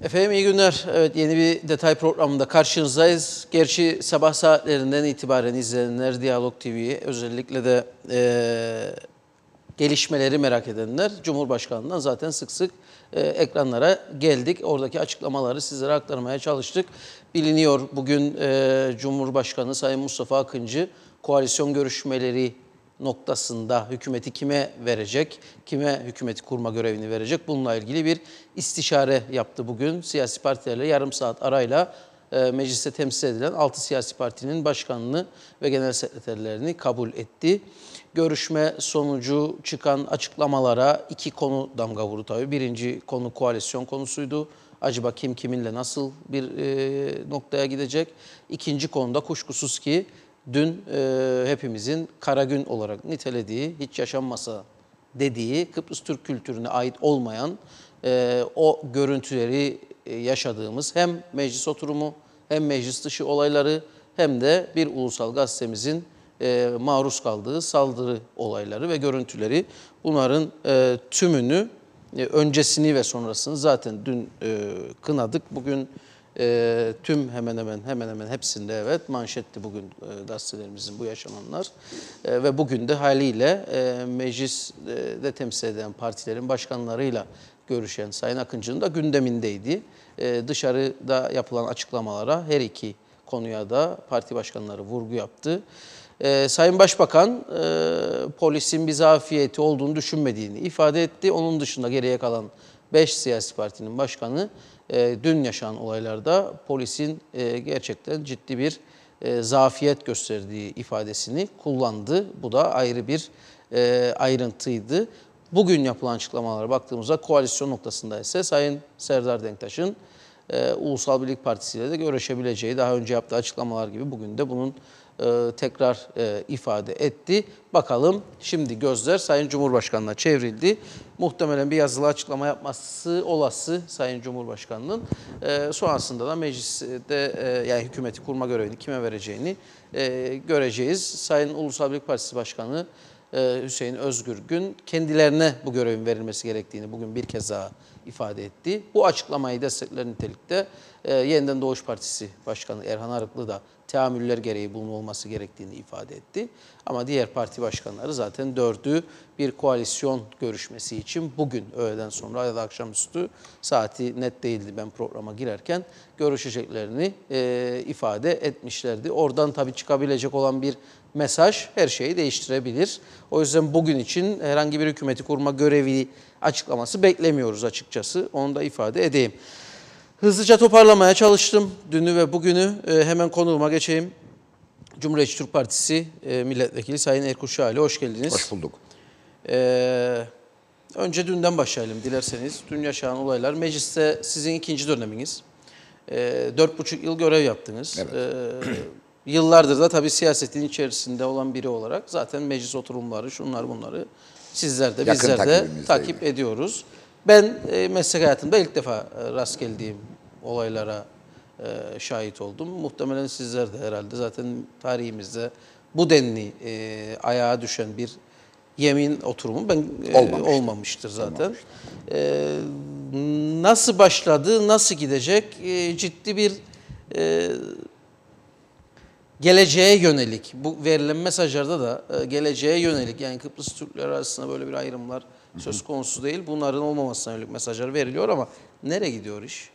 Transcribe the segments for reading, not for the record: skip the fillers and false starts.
Efendim iyi günler. Evet, yeni bir detay programında karşınızdayız. Gerçi sabah saatlerinden itibaren izleyenler Diyalog TV'yi, özellikle de gelişmeleri merak edenler Cumhurbaşkanı'ndan zaten sık sık ekranlara geldik. Oradaki açıklamaları sizlere aktarmaya çalıştık. Biliniyor bugün Cumhurbaşkanı Sayın Mustafa Akıncı koalisyon görüşmeleri noktasında hükümeti kime verecek, kime hükümeti kurma görevini verecek, bununla ilgili bir istişare yaptı bugün. Siyasi partilerle yarım saat arayla mecliste temsil edilen 6 siyasi partinin başkanını ve genel sekreterlerini kabul etti. Görüşme sonucu çıkan açıklamalara iki konu damga vurdu tabii. Birinci konu koalisyon konusuydu. Acaba kim kiminle nasıl bir noktaya gidecek? İkinci konuda kuşkusuz ki dün hepimizin kara gün olarak nitelediği, hiç yaşanmasa dediği Kıbrıs Türk kültürüne ait olmayan o görüntüleri yaşadığımız hem meclis oturumu hem meclis dışı olayları hem de bir ulusal gazetemizin maruz kaldığı saldırı olayları ve görüntüleri, bunların tümünü, öncesini ve sonrasını zaten dün kınadık. Bugün tüm hemen hemen hepsinde evet manşetti bugün gazetelerimizin bu yaşananlar. Ve bugün de haliyle mecliste temsil eden partilerin başkanlarıyla görüşen Sayın Akıncı'nın da gündemindeydi. Dışarıda yapılan açıklamalara her iki konuya da parti başkanları vurgu yaptı. Sayın Başbakan polisin bir zafiyeti olduğunu düşünmediğini ifade etti. Onun dışında geriye kalan 5 siyasi partinin başkanı dün yaşanan olaylarda polisin gerçekten ciddi bir zafiyet gösterdiği ifadesini kullandı. Bu da ayrı bir ayrıntıydı. Bugün yapılan açıklamalara baktığımızda koalisyon noktasında ise Sayın Serdar Denktaş'ın Ulusal Birlik Partisi ile de görüşebileceği, daha önce yaptığı açıklamalar gibi bugün de bunun tekrar ifade etti. Bakalım, şimdi gözler Sayın Cumhurbaşkanı'na çevrildi. Muhtemelen bir yazılı açıklama yapması olası Sayın Cumhurbaşkanı'nın. Sonrasında da mecliste yani hükümeti kurma görevini kime vereceğini göreceğiz. Sayın Ulusal Birlik Partisi Başkanı Hüseyin Özgürgün kendilerine bu görevin verilmesi gerektiğini bugün bir kez daha ifade etti. Bu açıklamayı destekler nitelikte Yeniden Doğuş Partisi Başkanı Erhan Arıklı da teamüller gereği bunun olması gerektiğini ifade etti. Ama diğer parti başkanları zaten dördü bir koalisyon görüşmesi için bugün öğleden sonra ya da akşamüstü, saati net değildi ben programa girerken, görüşeceklerini ifade etmişlerdi. Oradan tabii çıkabilecek olan bir mesaj her şeyi değiştirebilir. O yüzden bugün için herhangi bir hükümeti kurma görevi açıklaması beklemiyoruz açıkçası. Onu da ifade edeyim. Hızlıca toparlamaya çalıştım dünü ve bugünü. Hemen konuğuma geçeyim. Cumhuriyetçi Türk Partisi Milletvekili Sayın Erkut Şahin'e hoş geldiniz. Hoş bulduk. Önce dünden başlayalım dilerseniz. Dün yaşanan olaylar. Mecliste sizin ikinci döneminiz. 4,5 yıl görev yaptınız. Evet. Yıllardır da tabii siyasetin içerisinde olan biri olarak zaten meclis oturumları, şunlar bunları sizler de bizler de takip ediyoruz. Ben meslek hayatımda ilk defa rast geldiğim olaylara şahit oldum. Muhtemelen sizler de herhalde zaten tarihimizde bu denli ayağa düşen bir yemin oturumu olmamıştır zaten. Nasıl başladı, nasıl gidecek? Ciddi bir geleceğe yönelik, bu verilen mesajlarda da geleceğe yönelik, yani Kıbrıs Türkleri arasında böyle bir ayrımlar söz konusu değil. Bunların olmamasına yönelik mesajlar veriliyor ama nereye gidiyor iş?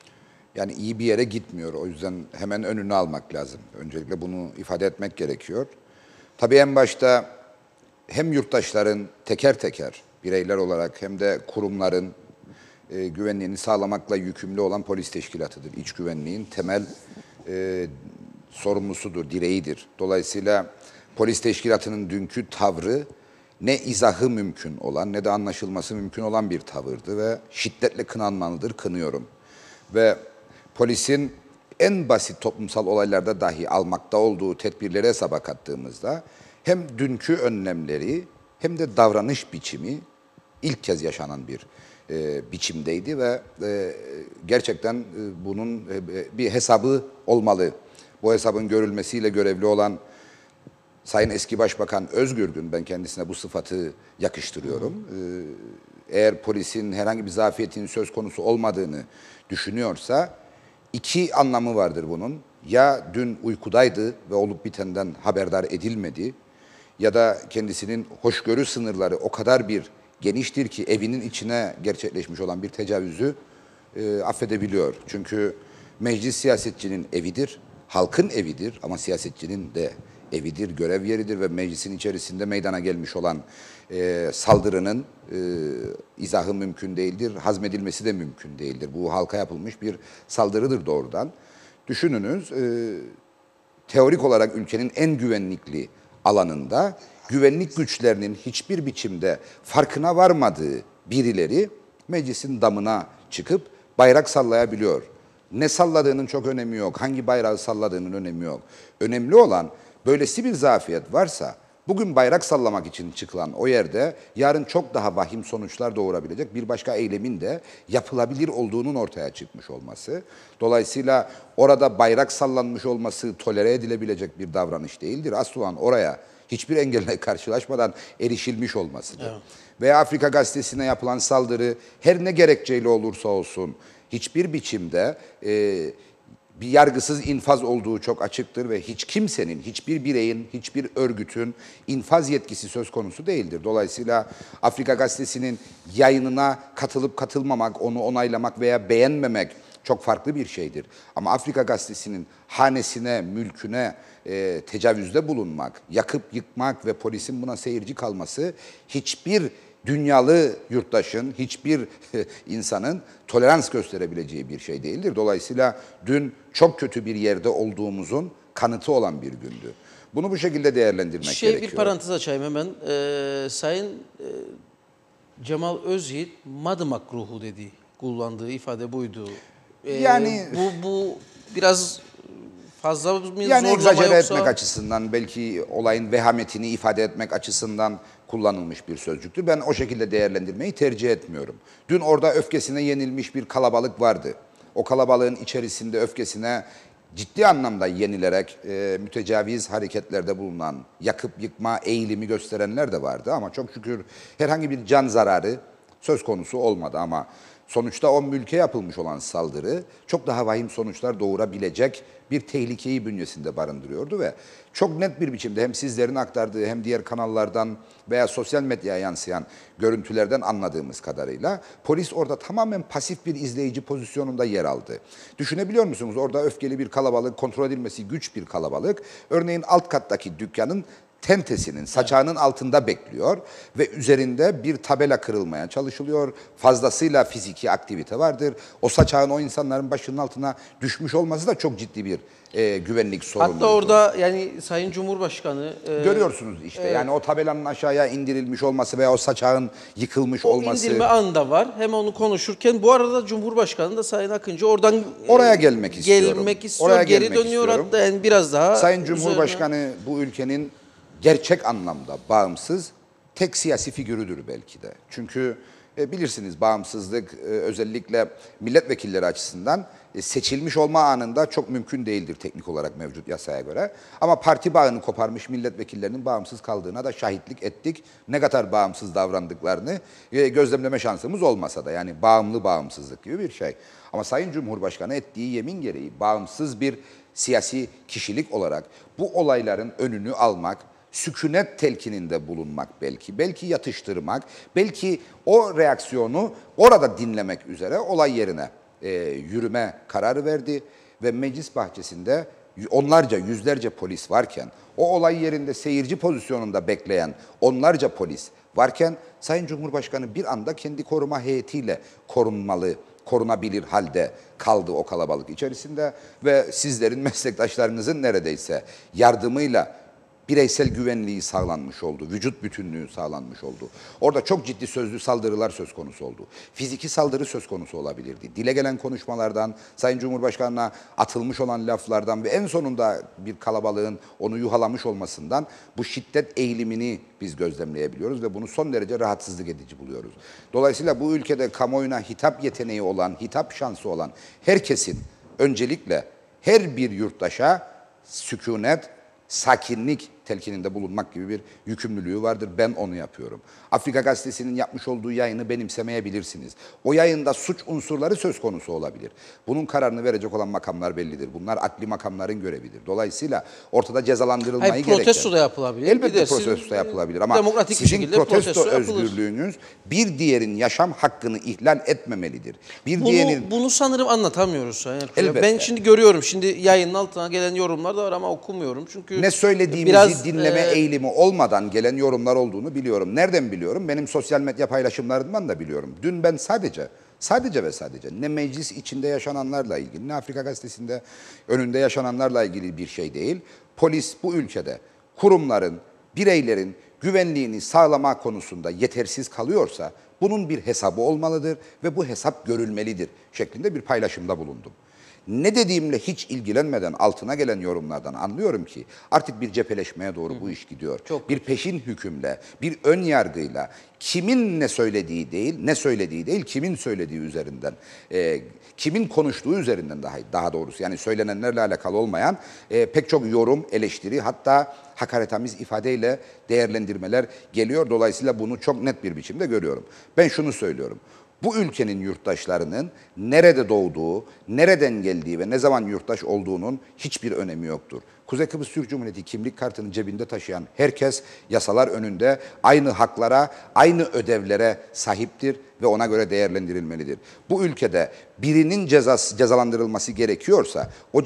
Yani iyi bir yere gitmiyor. O yüzden hemen önünü almak lazım. Öncelikle bunu ifade etmek gerekiyor. Tabii en başta hem yurttaşların teker teker bireyler olarak hem de kurumların güvenliğini sağlamakla yükümlü olan polis teşkilatıdır. İç güvenliğin temel sorumlusudur, direğidir. Dolayısıyla polis teşkilatının dünkü tavrı ne izahı mümkün olan ne de anlaşılması mümkün olan bir tavırdı ve şiddetle kınanmalıdır, kınıyorum. Ve polisin en basit toplumsal olaylarda dahi almakta olduğu tedbirleri hesaba kattığımızda hem dünkü önlemleri hem de davranış biçimi ilk kez yaşanan bir biçimdeydi ve gerçekten bunun bir hesabı olmalı. Bu hesabın görülmesiyle görevli olan Sayın Eski Başbakan Özgürgün, ben kendisine bu sıfatı yakıştırıyorum. eğer polisin herhangi bir zafiyetinin söz konusu olmadığını düşünüyorsa iki anlamı vardır bunun. Ya dün uykudaydı ve olup bitenden haberdar edilmedi ya da kendisinin hoşgörü sınırları o kadar bir geniştir ki evinin içine gerçekleşmiş olan bir tecavüzü affedebiliyor. Çünkü meclis siyasetçinin evidir, halkın evidir ama siyasetçinin de evidir, görev yeridir ve meclisin içerisinde meydana gelmiş olan saldırının izahı mümkün değildir, hazmedilmesi de mümkün değildir. Bu halka yapılmış bir saldırıdır doğrudan. Düşününüz, teorik olarak ülkenin en güvenlikli alanında güvenlik güçlerinin hiçbir biçimde farkına varmadığı birileri meclisin damına çıkıp bayrak sallayabiliyor. Ne salladığının çok önemi yok, hangi bayrağı salladığının önemi yok. Önemli olan böylesi bir zafiyet varsa bugün bayrak sallamak için çıkılan o yerde yarın çok daha vahim sonuçlar doğurabilecek bir başka eylemin de yapılabilir olduğunun ortaya çıkmış olması. Dolayısıyla orada bayrak sallanmış olması tolere edilebilecek bir davranış değildir. Asıl olan oraya hiçbir engelle karşılaşmadan erişilmiş olmasıdır. Evet. Veya Afrika Gazetesi'ne yapılan saldırı her ne gerekçeyle olursa olsun hiçbir biçimde bir yargısız infaz olduğu çok açıktır ve hiç kimsenin, hiçbir bireyin, hiçbir örgütün infaz yetkisi söz konusu değildir. Dolayısıyla Afrika Gazetesi'nin yayınına katılıp katılmamak, onu onaylamak veya beğenmemek çok farklı bir şeydir. Ama Afrika Gazetesi'nin hanesine, mülküne tecavüzde bulunmak, yakıp yıkmak ve polisin buna seyirci kalması hiçbir dünyalı yurttaşın, hiçbir insanın tolerans gösterebileceği bir şey değildir. Dolayısıyla dün çok kötü bir yerde olduğumuzun kanıtı olan bir gündü. Bunu bu şekilde değerlendirmek gerekiyor. Bir parantez açayım hemen. Sayın Cemal Özyiğit madımak ruhu dediği, kullandığı ifade buydu. Yani bu biraz fazla mı yani zorlama egzajere yoksa? etmek açısından, belki olayın vehametini ifade etmek açısından kullanılmış bir sözcüktür. Ben o şekilde değerlendirmeyi tercih etmiyorum. Dün orada öfkesine yenilmiş bir kalabalık vardı. O kalabalığın içerisinde öfkesine ciddi anlamda yenilerek mütecaviz hareketlerde bulunan, yakıp yıkma eğilimi gösterenler de vardı. Ama çok şükür herhangi bir can zararı söz konusu olmadı. Ama sonuçta o mülke yapılmış olan saldırı çok daha vahim sonuçlar doğurabilecek bir tehlikeyi bünyesinde barındırıyordu ve çok net bir biçimde hem sizlerin aktardığı hem diğer kanallardan veya sosyal medyaya yansıyan görüntülerden anladığımız kadarıyla polis orada tamamen pasif bir izleyici pozisyonunda yer aldı. Düşünebiliyor musunuz? Orada öfkeli bir kalabalık, kontrol edilmesi güç bir kalabalık. Örneğin alt kattaki dükkanın tentesinin, saçağının altında bekliyor ve üzerinde bir tabela kırılmaya çalışılıyor. Fazlasıyla fiziki aktivite vardır. O saçağın o insanların başının altına düşmüş olması da çok ciddi bir güvenlik sorunu. Hatta orada yani Sayın Cumhurbaşkanı... görüyorsunuz işte yani o tabelanın aşağıya indirilmiş olması veya o saçağın yıkılmış olması. O indirme anında var. Hem onu konuşurken bu arada Cumhurbaşkanı da Sayın Akıncı oradan oraya gelmek istiyorum. Oraya geri dönüyor istiyorum. Hatta yani biraz daha... Sayın Cumhurbaşkanı bu ülkenin gerçek anlamda bağımsız tek siyasi figürüdür belki de. Çünkü bilirsiniz bağımsızlık özellikle milletvekilleri açısından seçilmiş olma anında çok mümkün değildir teknik olarak mevcut yasaya göre. Ama parti bağını koparmış milletvekillerinin bağımsız kaldığına da şahitlik ettik. Ne kadar bağımsız davrandıklarını gözlemleme şansımız olmasa da yani bağımlı bağımsızlık gibi bir şey. Ama Sayın Cumhurbaşkanı ettiği yemin gereği bağımsız bir siyasi kişilik olarak bu olayların önünü almak, sükunet telkininde bulunmak belki yatıştırmak, belki o reaksiyonu orada dinlemek üzere olay yerine yürüme kararı verdi ve meclis bahçesinde onlarca, yüzlerce polis varken, o olay yerinde seyirci pozisyonunda bekleyen onlarca polis varken Sayın Cumhurbaşkanı bir anda kendi koruma heyetiyle korunabilir halde kaldı o kalabalık içerisinde ve sizlerin, meslektaşlarınızın neredeyse yardımıyla bireysel güvenliği sağlanmış oldu, vücut bütünlüğü sağlanmış oldu. Orada çok ciddi sözlü saldırılar söz konusu oldu. Fiziki saldırı söz konusu olabilirdi. Dile gelen konuşmalardan, Sayın Cumhurbaşkanı'na atılmış olan laflardan ve en sonunda bir kalabalığın onu yuhalamış olmasından bu şiddet eğilimini biz gözlemleyebiliyoruz ve bunu son derece rahatsızlık edici buluyoruz. Dolayısıyla bu ülkede kamuoyuna hitap yeteneği olan, hitap şansı olan herkesin öncelikle her bir yurttaşa sükunet, sakinlik telkininde bulunmak gibi bir yükümlülüğü vardır. Ben onu yapıyorum. Afrika Gazetesi'nin yapmış olduğu yayını benimsemeyebilirsiniz. O yayında suç unsurları söz konusu olabilir. Bunun kararını verecek olan makamlar bellidir. Bunlar adli makamların görevidir. Dolayısıyla ortada cezalandırılmayı Hayır, gereken. protesto da yapılabilir. Elbette Gidersin, protesto yapılabilir ama demokratik bir sizin şekilde protesto yapılır. özgürlüğünüz bir diğerin yaşam hakkını ihlal etmemelidir. Bir diğerinin Bunu sanırım anlatamıyoruz Sayın Erkoç. Elbette. Ben şimdi görüyorum. Şimdi yayının altına gelen yorumlar da var ama okumuyorum. Çünkü ne söylediğimizi dinleme eğilimi olmadan gelen yorumlar olduğunu biliyorum. Nereden biliyorum? Benim sosyal medya paylaşımlarımdan da biliyorum. Dün ben sadece ve sadece ne meclis içinde yaşananlarla ilgili ne Afrika Gazetesi'nde önünde yaşananlarla ilgili bir şey değil. Polis bu ülkede kurumların, bireylerin güvenliğini sağlama konusunda yetersiz kalıyorsa bunun bir hesabı olmalıdır ve bu hesap görülmelidir şeklinde bir paylaşımda bulundum. Ne dediğimle hiç ilgilenmeden altına gelen yorumlardan anlıyorum ki artık bir cepheleşmeye doğru bu iş gidiyor. Bir peşin hükümle, bir ön yargıyla kimin ne söylediği değil, kimin söylediği üzerinden, kimin konuştuğu üzerinden daha doğrusu yani söylenenlerle alakalı olmayan pek çok yorum, eleştiri hatta hakaretamiz ifadeyle değerlendirmeler geliyor. Dolayısıyla bunu çok net bir biçimde görüyorum. Ben şunu söylüyorum. Bu ülkenin yurttaşlarının nerede doğduğu, nereden geldiği ve ne zaman yurttaş olduğunun hiçbir önemi yoktur. Kuzey Kıbrıs Türk Cumhuriyeti kimlik kartını cebinde taşıyan herkes yasalar önünde aynı haklara, aynı ödevlere sahiptir ve ona göre değerlendirilmelidir. Bu ülkede birinin cezalandırılması gerekiyorsa o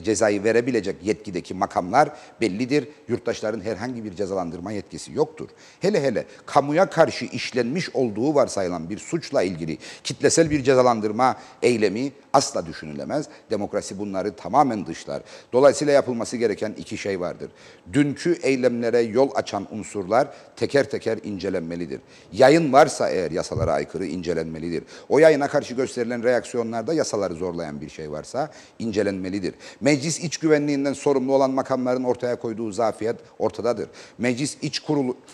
cezayı verebilecek yetkideki makamlar bellidir. Yurttaşların herhangi bir cezalandırma yetkisi yoktur. Hele hele kamuya karşı işlenmiş olduğu varsayılan bir suçla ilgili kitlesel bir cezalandırma eylemi asla düşünülemez. Demokrasi bunları tamamen dışlar. Dolayısıyla yapılması gereken iki şey vardır. Dünkü eylemlere yol açan unsurlar teker teker incelenmelidir. Yayın varsa eğer yasalara aykırı incelenmelidir. O yayına karşı gösterilen reaksiyonlarda yasaları zorlayan bir şey varsa incelenmelidir. Meclis iç güvenliğinden sorumlu olan makamların ortaya koyduğu zafiyet ortadadır.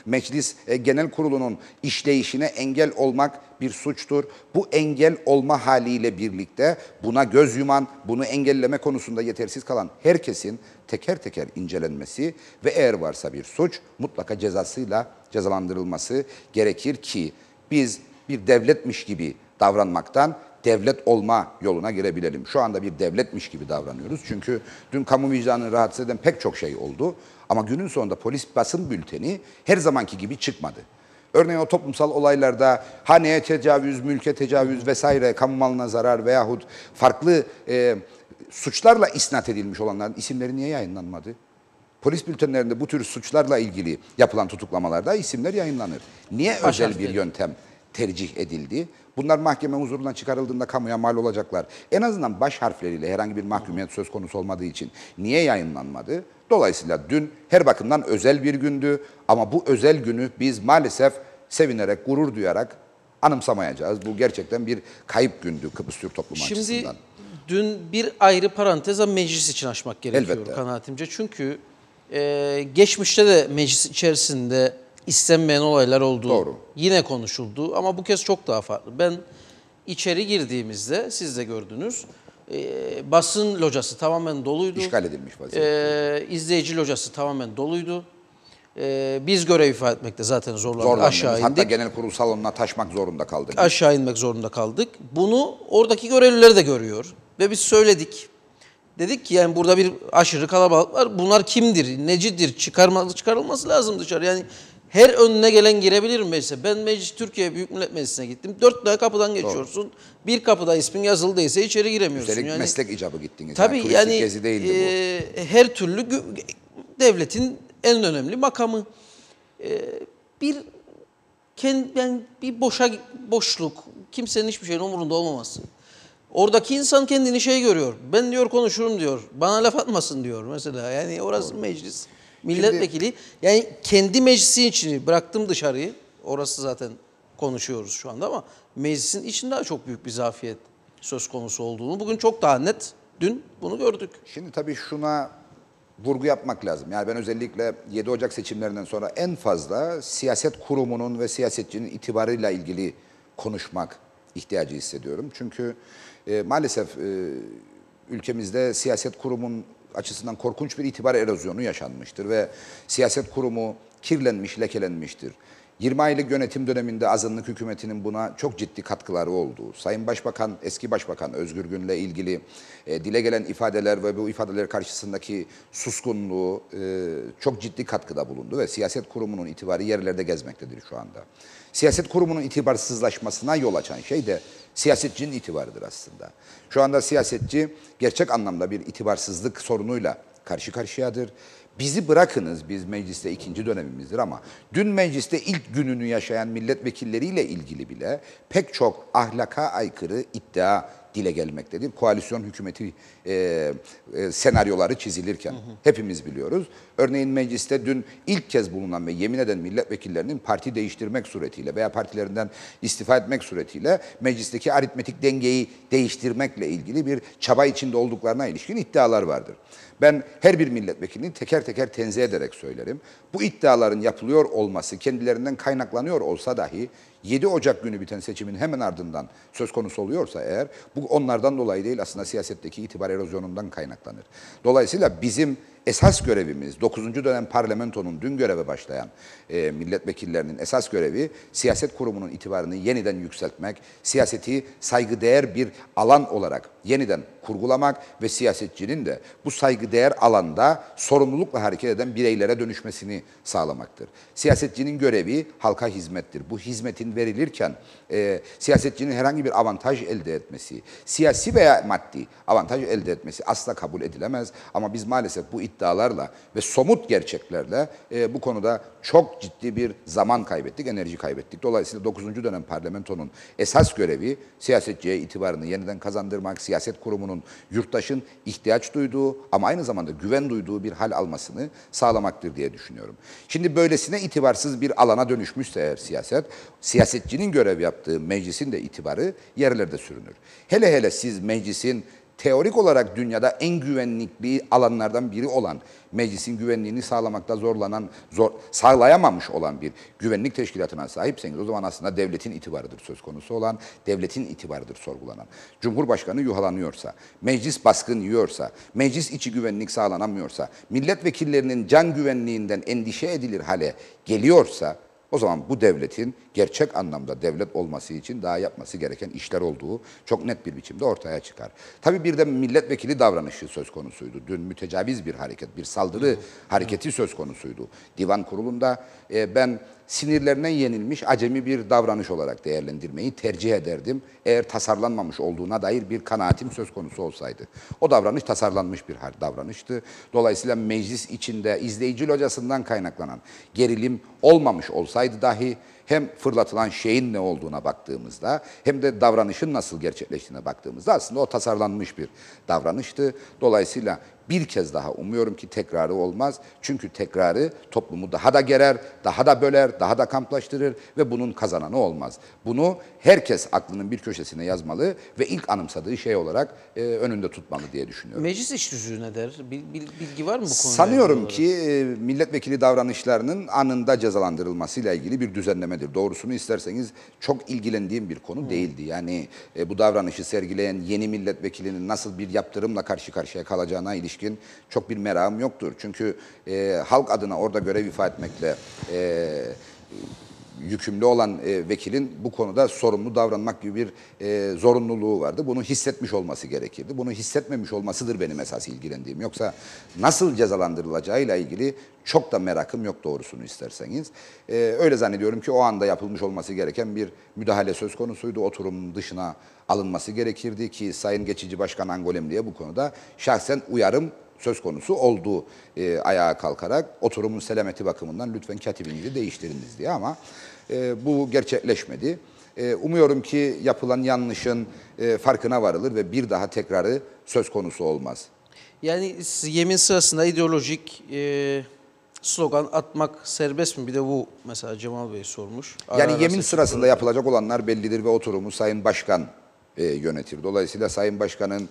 Meclis Genel Kurulu'nun işleyişine engel olmak bir suçtur. Bu engel olma haliyle birlikte buna göz yuman, bunu engelleme konusunda yetersiz kalan herkesin teker teker incelenmesi ve eğer varsa bir suç mutlaka cezasıyla cezalandırılması gerekir ki biz bir devletmiş gibi davranmaktan devlet olma yoluna girebilelim. Şu anda bir devletmiş gibi davranıyoruz. Çünkü dün kamu vicdanını rahatsız eden pek çok şey oldu. Ama günün sonunda polis basın bülteni her zamanki gibi çıkmadı. Örneğin o toplumsal olaylarda haneye tecavüz, mülke tecavüz vesaire, kamu malına zarar veyahut farklı suçlarla isnat edilmiş olanların isimleri niye yayınlanmadı? Polis bültenlerinde bu tür suçlarla ilgili yapılan tutuklamalarda isimler yayınlanır. Niye özel bir yöntem tercih edildi? Bunlar mahkeme huzurundan çıkarıldığında kamuya mal olacaklar. En azından baş harfleriyle herhangi bir mahkumiyet söz konusu olmadığı için niye yayınlanmadı? Dolayısıyla dün her bakımdan özel bir gündü ama bu özel günü biz maalesef sevinerek, gurur duyarak anımsamayacağız. Bu gerçekten bir kayıp gündü Kıbrıs Türk toplumu açısından. Şimdi dün bir ayrı parantez meclis için açmak gerekiyor Elbette. kanaatimce. Çünkü geçmişte de meclis içerisinde istenmeyen olaylar oldu. Doğru. Yine konuşuldu ama bu kez çok daha farklı. Ben içeri girdiğimizde siz de gördünüz. Basın locası tamamen doluydu. İşgal edilmiş vaziyette. İzleyici locası tamamen doluydu. Biz görev ifade etmekte zaten Zorlandınız. aşağı indik. Hatta genel kurul salonuna taşmak zorunda kaldık. Aşağı inmek zorunda kaldık. Bunu oradaki görevliler de görüyor. Ve biz söyledik. Dedik ki yani burada bir aşırı kalabalık var. Bunlar kimdir, necidir, çıkarılması lazım dışarı. Yani her önüne gelen girebilir mi meclise? Ben Türkiye Büyük Millet Meclisi'ne gittim. 4 tane kapıdan geçiyorsun. Doğru. Bir kapıda ismin yazıldıysa içeri giremiyorsun. Üstelik yani, meslek icabı gittiniz. Tabii yani gezi değildi bu. Her türlü devletin en önemli makamı. Bir boşluk, kimsenin hiçbir şeyin umurunda olmaması. Oradaki insan kendini görüyor. Ben diyor konuşurum diyor. Bana laf atmasın diyor mesela. Yani orası meclis, milletvekili. Yani kendi meclisi için bıraktım dışarıyı. Orası zaten konuşuyoruz şu anda ama meclisin içinde daha çok büyük bir zafiyet söz konusu olduğunu bugün çok daha net, dün bunu gördük. Şimdi tabii şuna vurgu yapmak lazım. Yani ben özellikle 7 Ocak seçimlerinden sonra en fazla siyaset kurumunun ve siyasetçinin itibarıyla ilgili konuşmak ihtiyacı hissediyorum. Çünkü maalesef ülkemizde siyaset kurumun açısından korkunç bir itibar erozyonu yaşanmıştır ve siyaset kurumu kirlenmiş, lekelenmiştir. 20 aylık yönetim döneminde azınlık hükümetinin buna çok ciddi katkıları oldu. Sayın Başbakan, eski Başbakan Özgür Gün'le ilgili dile gelen ifadeler ve bu ifadeler karşısındaki suskunluğu çok ciddi katkıda bulundu ve siyaset kurumunun itibarı yerlerde gezmektedir şu anda. Siyaset kurumunun itibarsızlaşmasına yol açan şey de siyasetçinin itibarıdır aslında. Şu anda siyasetçi gerçek anlamda bir itibarsızlık sorunuyla karşı karşıyadır. Bizi bırakınız, biz mecliste ikinci dönemimizdir ama dün mecliste ilk gününü yaşayan milletvekilleriyle ilgili bile pek çok ahlaka aykırı iddia dile gelmektedir. Koalisyon hükümeti senaryoları çizilirken hepimiz biliyoruz. Örneğin mecliste dün ilk kez bulunan ve yemin eden milletvekillerinin parti değiştirmek suretiyle veya partilerinden istifa etmek suretiyle meclisteki aritmetik dengeyi değiştirmekle ilgili bir çaba içinde olduklarına ilişkin iddialar vardır. Ben her bir milletvekilini teker teker tenzih ederek söylerim. Bu iddiaların yapılıyor olması kendilerinden kaynaklanıyor olsa dahi 7 Ocak günü biten seçimin hemen ardından söz konusu oluyorsa eğer bu onlardan dolayı değil aslında siyasetteki itibar erozyonundan kaynaklanır. Dolayısıyla bizim esas görevimiz 9. dönem parlamentonun dün göreve başlayan milletvekillerinin esas görevi siyaset kurumunun itibarını yeniden yükseltmek, siyaseti saygıdeğer bir alan olarak yeniden kurgulamak ve siyasetçinin de bu saygıdeğer alanda sorumlulukla hareket eden bireylere dönüşmesini sağlamaktır. Siyasetçinin görevi halka hizmettir. Bu hizmetin verilirken siyasetçinin herhangi bir avantaj elde etmesi, siyasi veya maddi avantaj elde etmesi asla kabul edilemez. Ama biz maalesef bu iddialarla ve somut gerçeklerle bu konuda çok ciddi bir zaman kaybettik, enerji kaybettik. Dolayısıyla 9. dönem parlamentonun esas görevi siyasetçiye itibarını yeniden kazandırmak, siyaset kurumunun yurttaşın ihtiyaç duyduğu ama aynı zamanda güven duyduğu bir hal almasını sağlamaktır diye düşünüyorum. Şimdi böylesine itibarsız bir alana dönüşmüşse eğer siyasetçinin görev yaptığı meclisin de itibarı yerlerde sürünür. Hele hele siz meclisin teorik olarak dünyada en güvenlikli alanlardan biri olan, meclisin güvenliğini sağlamakta sağlayamamış olan bir güvenlik teşkilatına sahipseniz o zaman aslında devletin itibarıdır söz konusu olan, devletin itibarıdır sorgulanan. Cumhurbaşkanı yuhalanıyorsa, meclis baskın yiyorsa, meclis içi güvenlik sağlanamıyorsa, milletvekillerinin can güvenliğinden endişe edilir hale geliyorsa, o zaman bu devletin gerçek anlamda devlet olması için daha yapması gereken işler olduğu çok net bir biçimde ortaya çıkar. Tabii bir de milletvekili davranışı söz konusuydu. Dün mütecaviz bir hareket, bir saldırı hareketi söz konusuydu. Divan kurulunda ben sinirlerine yenilmiş acemi bir davranış olarak değerlendirmeyi tercih ederdim. Eğer tasarlanmamış olduğuna dair bir kanaatim söz konusu olsaydı. O davranış tasarlanmış bir davranıştı. Dolayısıyla meclis içinde izleyici locasından kaynaklanan gerilim olmamış olsaydı dahi hem fırlatılan şeyin ne olduğuna baktığımızda hem de davranışın nasıl gerçekleştiğine baktığımızda aslında o tasarlanmış bir davranıştı. Dolayısıyla bir kez daha umuyorum ki tekrarı olmaz. Çünkü tekrarı toplumu daha da gerer, daha da böler, daha da kamplaştırır ve bunun kazananı olmaz. Bunu herkes aklının bir köşesine yazmalı ve ilk anımsadığı şey olarak önünde tutmalı diye düşünüyorum. Meclis iş tüzüğü ne der? Bilgi var mı bu konuda? Sanıyorum ki milletvekili davranışlarının anında cezalandırılmasıyla ilgili bir düzenlemedir. Doğrusunu isterseniz çok ilgilendiğim bir konu değildi. Yani bu davranışı sergileyen yeni milletvekilinin nasıl bir yaptırımla karşı karşıya kalacağına ilişkin çok bir merakım yoktur. Çünkü halk adına orada görev ifade etmekle yükümlü olan vekilin bu konuda sorumlu davranmak gibi bir zorunluluğu vardı. Bunu hissetmiş olması gerekirdi. Bunu hissetmemiş olmasıdır benim esas ilgilendiğim. Yoksa nasıl cezalandırılacağıyla ilgili çok da merakım yok doğrusunu isterseniz. Öyle zannediyorum ki o anda yapılmış olması gereken bir müdahale söz konusuydu. Oturumun dışına alınması gerekirdi ki Sayın Geçici Başkan Angolemli'ye bu konuda şahsen uyarım söz konusu olduğu ayağa kalkarak oturumun selameti bakımından lütfen katibinizi değiştiriniz diye ama bu gerçekleşmedi. Umuyorum ki yapılan yanlışın farkına varılır ve bir daha tekrarı söz konusu olmaz. Yani yemin sırasında ideolojik slogan atmak serbest mi? Bir de bu mesela Cemal Bey sormuş. Yani yemin sırasında yapılacak olanlar bellidir ve oturumu Sayın Başkan yönetir. Dolayısıyla Sayın Başkan'ın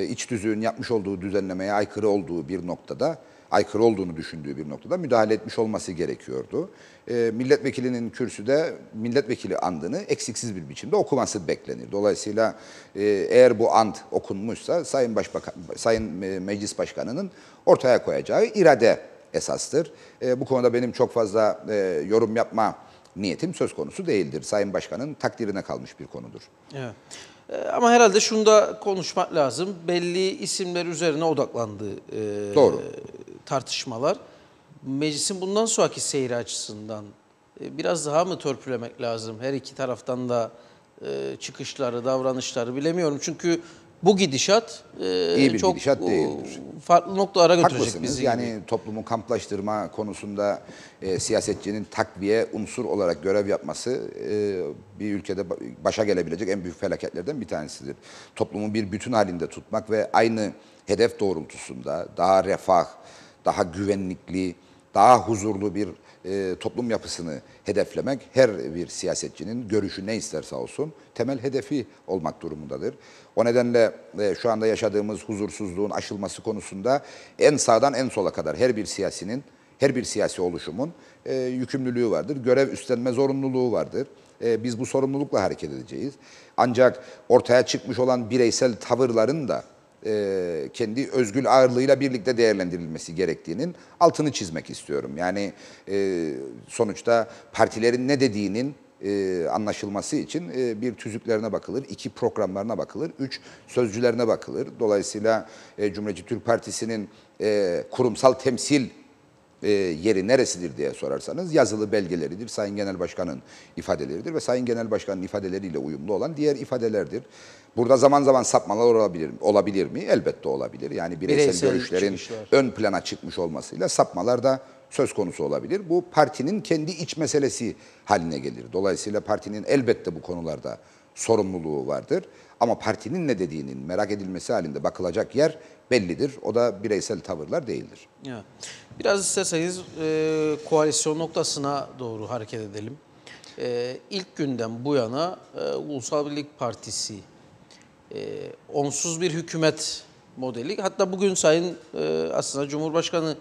iç tüzüğün yapmış olduğu düzenlemeye aykırı olduğu bir noktada aykırı olduğunu düşündüğü bir noktada müdahale etmiş olması gerekiyordu. Milletvekilinin kürsüde milletvekili andını eksiksiz bir biçimde okuması beklenir. Dolayısıyla eğer bu and okunmuşsa Sayın Meclis Başkanı'nın ortaya koyacağı irade esastır. Bu konuda benim çok fazla yorum yapma niyetim söz konusu değildir. Sayın Başkan'ın takdirine kalmış bir konudur. Evet. Ama herhalde şunu da konuşmak lazım. Belli isimler üzerine odaklandı Doğru. tartışmalar. Meclisin bundan sonraki seyri açısından biraz daha mı törpülemek lazım? Her iki taraftan da çıkışları, davranışları bilemiyorum. Çünkü bu gidişat İyi bir çok gidişat değildir. farklı noktalara götürecek Haklısınız. bizi. Yani toplumu kamplaştırma konusunda siyasetçinin takviye unsur olarak görev yapması bir ülkede başa gelebilecek en büyük felaketlerden bir tanesidir. Toplumu bir bütün halinde tutmak ve aynı hedef doğrultusunda daha refah, daha güvenlikli, daha huzurlu bir toplum yapısını hedeflemek her bir siyasetçinin görüşü ne isterse olsun temel hedefi olmak durumundadır. O nedenle şu anda yaşadığımız huzursuzluğun aşılması konusunda en sağdan en sola kadar her bir siyasi oluşumun yükümlülüğü vardır. Görev üstlenme zorunluluğu vardır. Biz bu sorumlulukla hareket edeceğiz. Ancak ortaya çıkmış olan bireysel tavırların da kendi özgül ağırlığıyla birlikte değerlendirilmesi gerektiğinin altını çizmek istiyorum. Yani sonuçta partilerin ne dediğinin anlaşılması için bir tüzüklerine bakılır, 2 programlarına bakılır, 3 sözcülerine bakılır. Dolayısıyla Cumhuriyetçi Türk Partisi'nin kurumsal temsil yeri neresidir diye sorarsanız yazılı belgeleridir, Sayın Genel Başkan'ın ifadeleridir ve Sayın Genel Başkan'ın ifadeleriyle uyumlu olan diğer ifadelerdir. Burada zaman zaman sapmalar olabilir mi? Elbette olabilir. Yani bireysel görüşlerin çıkışlar ön plana çıkmış olmasıyla sapmalar da söz konusu olabilir. Bu partinin kendi iç meselesi haline gelir. Dolayısıyla partinin elbette bu konularda sorumluluğu vardır. Ama partinin ne dediğinin merak edilmesi halinde bakılacak yer bellidir. O da bireysel tavırlar değildir. Evet. Biraz isterseniz koalisyon noktasına doğru hareket edelim. İlk günden bu yana Ulusal Birlik Partisi onsuz bir hükümet modeli. Hatta bugün Sayın aslında Cumhurbaşkanı,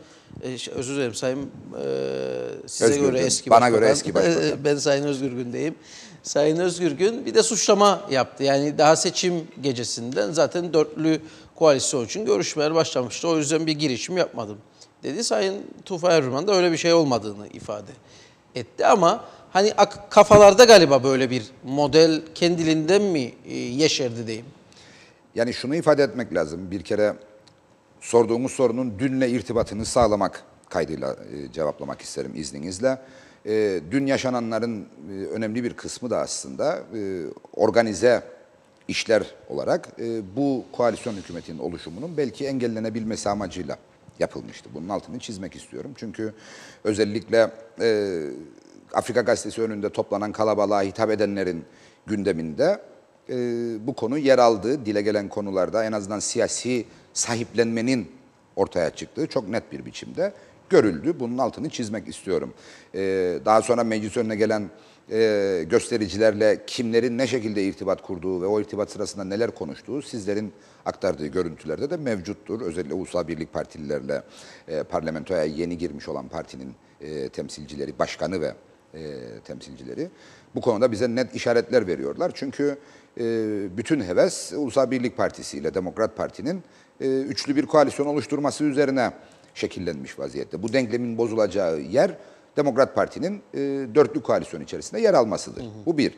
özür dilerim Sayın size Özgür göre Gün, eski bana başbakan. göre eski başbakan. Ben Sayın Özgürgün'deyim. Sayın Özgürgün bir de suçlama yaptı. Yani daha seçim gecesinden zaten dörtlü koalisyon için görüşmeler başlamıştı. O yüzden bir girişim yapmadım dedi. Sayın Tufan Erdoğan da öyle bir şey olmadığını ifade etti ama hani kafalarda galiba böyle bir model kendiliğinden mi yeşerdi diyeyim. Yani şunu ifade etmek lazım. Bir kere sorduğumuz sorunun dünle irtibatını sağlamak kaydıyla cevaplamak isterim izninizle. Dün yaşananların önemli bir kısmı da aslında organize işler olarak bu koalisyon hükümetinin oluşumunun belki engellenebilmesi amacıyla yapılmıştı. Bunun altını çizmek istiyorum. Çünkü özellikle Afrika Gazetesi önünde toplanan kalabalığa hitap edenlerin gündeminde bu konu yer aldı. Dile gelen konularda en azından siyasi sahiplenmenin ortaya çıktığı çok net bir biçimde görüldü. Bunun altını çizmek istiyorum. Daha sonra meclis önüne gelen göstericilerle kimlerin ne şekilde irtibat kurduğu ve o irtibat sırasında neler konuştuğu sizlerin aktardığı görüntülerde de mevcuttur. Özellikle Ulusal Birlik Partililerle parlamentoya yeni girmiş olan partinin temsilcileri, başkanı ve temsilcileri bu konuda bize net işaretler veriyorlar. Çünkü bütün heves Ulusal Birlik Partisi ile Demokrat Parti'nin üçlü bir koalisyon oluşturması üzerine şekillenmiş vaziyette. Bu denklemin bozulacağı yer Demokrat Parti'nin dörtlü koalisyon içerisinde yer almasıdır. Bu bir.